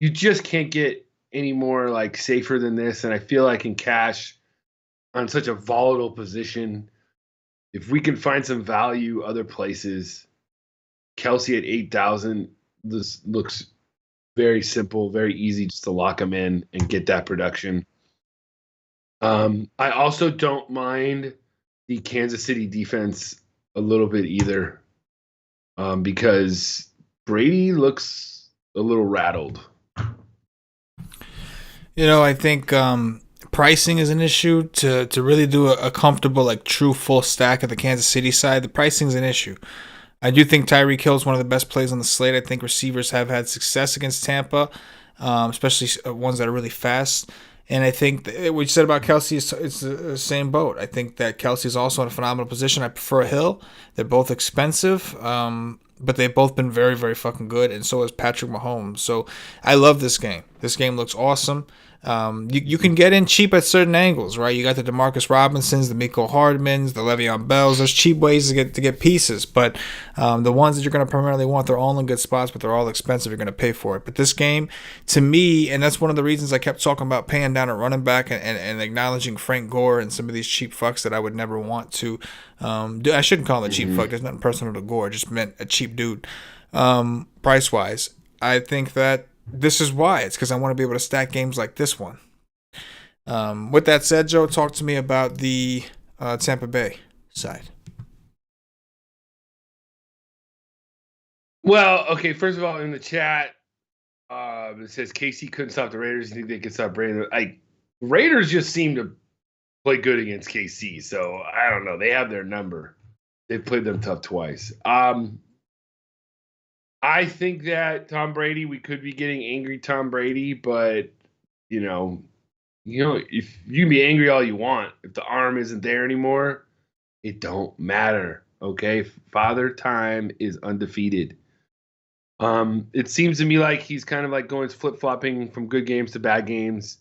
You just can't get any more safer than this. And I feel like in cash on such a volatile position, if we can find some value other places, Kelce at 8,000, this looks Very simple, very easy just to lock them in and get that production. I also don't mind the Kansas City defense a little bit either, because Brady looks a little rattled. I think pricing is an issue to really do a comfortable, like, true full stack of the Kansas City side. The pricing is an issue. I do think Tyreek Hill is one of the best plays on the slate. I think receivers have had success against Tampa, especially ones that are really fast. And I think what you said about Kelsey it's the same boat. I think that Kelsey is also in a phenomenal position. I prefer Hill. They're both expensive, but they've both been very, very fucking good, and so is Patrick Mahomes. So I love this game. This game looks awesome. You can get in cheap at certain angles, right? You got the DeMarcus Robinsons, the Mecole Hardmans, the Le'Veon Bells. There's cheap ways to get pieces, but the ones that you're going to primarily want, they're all in good spots, but they're all expensive. You're going to pay for it. But this game, to me, and that's one of the reasons I kept talking about paying down a running back and acknowledging Frank Gore and some of these cheap fucks that I would never want to do. I shouldn't call him a cheap fuck. There's nothing personal to Gore. It just meant a cheap dude. Price-wise, I think that this is why. It's because I want to be able to stack games like this one. With that said, Joe, talk to me about the Tampa Bay side. Well, okay, first of all, in the chat, it says KC couldn't stop the Raiders. You think they could stop Brady? Raiders just seem to play good against KC, so I don't know. They have their number. They've played them tough twice. I think that Tom Brady, we could be getting angry Tom Brady, but if you can be angry all you want, if the arm isn't there anymore, it don't matter. Okay, Father Time is undefeated. It seems to me like he's kind of like going flip-flopping from good games to bad games.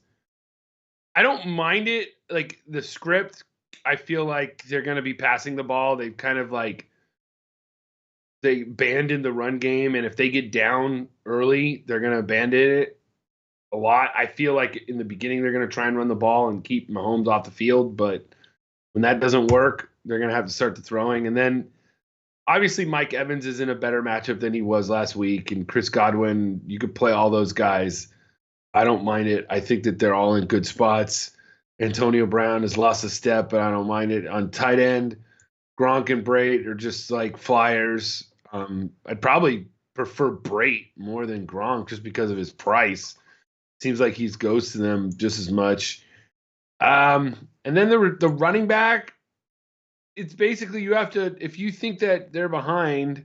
I don't mind it. Like the script, I feel like they're going to be passing the ball. They've kind of they abandoned the run game, and if they get down early, they're going to abandon it a lot. I feel like in the beginning they're going to try and run the ball and keep Mahomes off the field, but when that doesn't work, they're going to have to start the throwing. And then obviously Mike Evans is in a better matchup than he was last week, and Chris Godwin, you could play all those guys. I don't mind it. I think that they're all in good spots. Antonio Brown has lost a step, but I don't mind it. On tight end, Gronk and Brait are just like flyers. I'd probably prefer Brait more than Gronk just because of his price. Seems like he's ghosting them just as much. And then the running back, it's basically you have to, if you think that they're behind,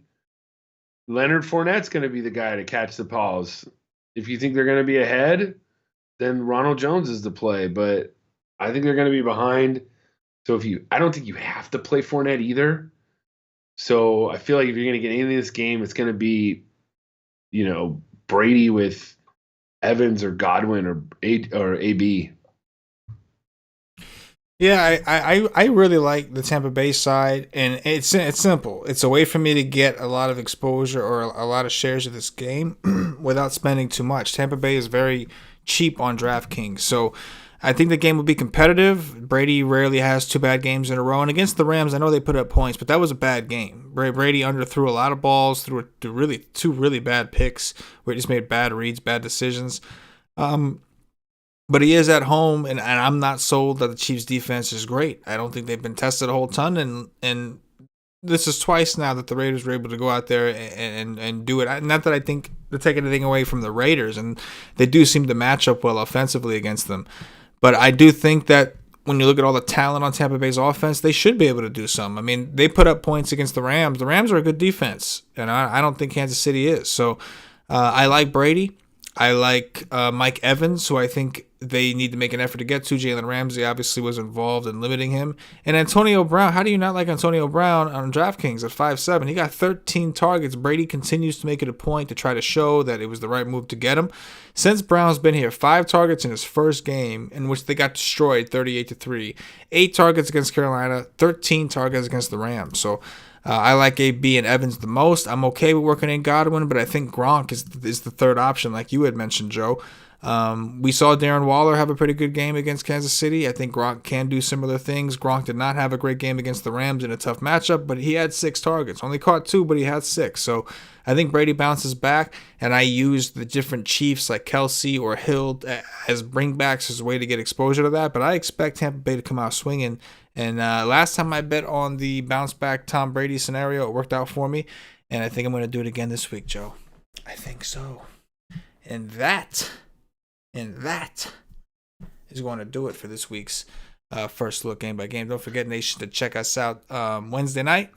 Leonard Fournette's going to be the guy to catch the balls. If you think they're going to be ahead, then Ronald Jones is the play. But I think they're going to be behind. So I don't think you have to play Fournette either. So I feel like if you're going to get into this game, it's going to be, Brady with Evans or Godwin or AB. Yeah, I really like the Tampa Bay side, and it's simple. It's a way for me to get a lot of exposure or a lot of shares of this game without spending too much. Tampa Bay is very cheap on DraftKings, so I think the game will be competitive. Brady rarely has two bad games in a row. And against the Rams, I know they put up points, but that was a bad game. Brady underthrew a lot of balls, threw two really bad picks where he just made bad reads, bad decisions. But he is at home, and I'm not sold that the Chiefs' defense is great. I don't think they've been tested a whole ton, and this is twice now that the Raiders were able to go out there and do it. Not that I think to take anything away from the Raiders, and they do seem to match up well offensively against them. But I do think that when you look at all the talent on Tampa Bay's offense, they should be able to do some. I mean, they put up points against the Rams. The Rams are a good defense, and I don't think Kansas City is. So I like Brady. I like Mike Evans, who I think they need to make an effort to get to. Jalen Ramsey obviously was involved in limiting him. And Antonio Brown, how do you not like Antonio Brown on DraftKings at 5'7"? He got 13 targets. Brady continues to make it a point to try to show that it was the right move to get him. Since Brown's been here, 5 targets in his first game, in which they got destroyed 38-3. 8 targets against Carolina, 13 targets against the Rams. So I like AB and Evans the most. I'm okay with working in Godwin, but I think Gronk is the third option, like you had mentioned, Joe. We saw Darren Waller have a pretty good game against Kansas City. I think Gronk can do similar things. Gronk did not have a great game against the Rams in a tough matchup, but he had 6 targets. Only caught 2, but he had 6. So I think Brady bounces back, and I used the different Chiefs like Kelsey or Hill as bringbacks as a way to get exposure to that. But I expect Tampa Bay to come out swinging. And last time I bet on the bounce back Tom Brady scenario, it worked out for me. And I think I'm going to do it again this week, Joe. I think so. And that is going to do it for this week's first look game by game. Don't forget, Nation, to check us out Wednesday night.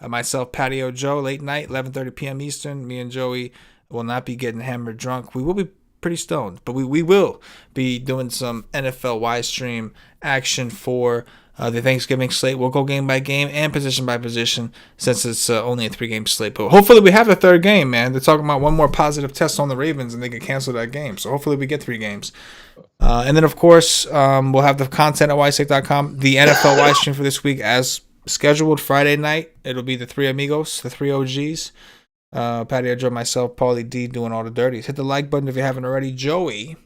Myself, Patio Joe, late night, 11:30 p.m. Eastern. Me and Joey will not be getting hammered drunk. We will be pretty stoned, but we will be doing some NFL Y stream action for the Thanksgiving slate. We'll go game by game and position by position since it's only a 3-game slate. But hopefully we have a third game, man. They're talking about one more positive test on the Ravens and they could cancel that game. So hopefully we get 3 games. And then, of course, we'll have the content at ysake.com. The NFL Y stream for this week as scheduled Friday night. It'll be the 3 amigos, the 3 OGs. Patio Joe, myself, Paulie D doing all the dirties. Hit the like button if you haven't already. Joey,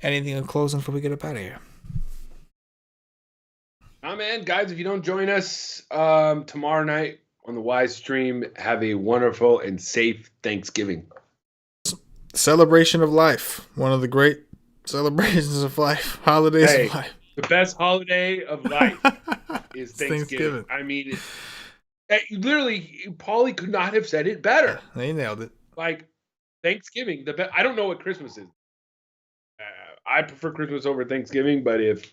anything in closing before we get up out of here? Man, guys, if you don't join us tomorrow night on the Y stream, have a wonderful and safe Thanksgiving. Celebration of life. One of the great celebrations of life. Holidays of life. The best holiday of life is Thanksgiving. I mean, literally, Paulie could not have said it better. Yeah, they nailed it. Like, Thanksgiving, I don't know what Christmas is. I prefer Christmas over Thanksgiving, but if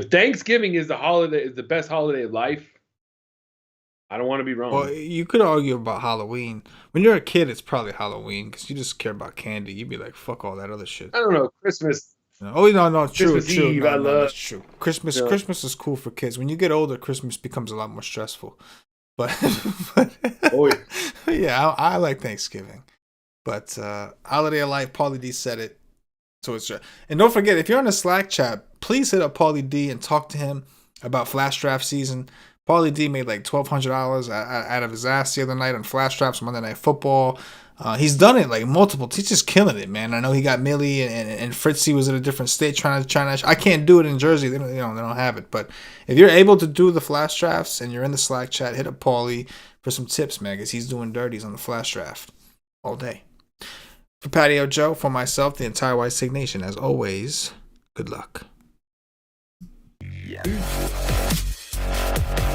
Thanksgiving is the best holiday of life, I don't want to be wrong. Well, you could argue about Halloween. When you're a kid, it's probably Halloween because you just care about candy. You'd be like, fuck all that other shit. I don't know. Christmas. Oh, no, true. Christmas Eve, no, that's true. Christmas is cool for kids. When you get older, Christmas becomes a lot more stressful. But yeah, I like Thanksgiving. But holiday of life, Paulie D said it. So it's and don't forget, if you're on the Slack chat, please hit up Paulie D and talk to him about Flash Draft season. Paulie D made like $1,200 out of his ass the other night on Flash Drafts Monday Night Football. He's done it like multiple. He's just killing it, man. I know he got Millie and Fritzy was in a different state trying to. I can't do it in Jersey. They don't have it. But if you're able to do the Flash Drafts and you're in the Slack chat, hit up Paulie for some tips, man, because he's doing dirties on the Flash Draft all day. For Patio Joe, for myself, the entire White Sig Nation, as always, good luck. Yeah.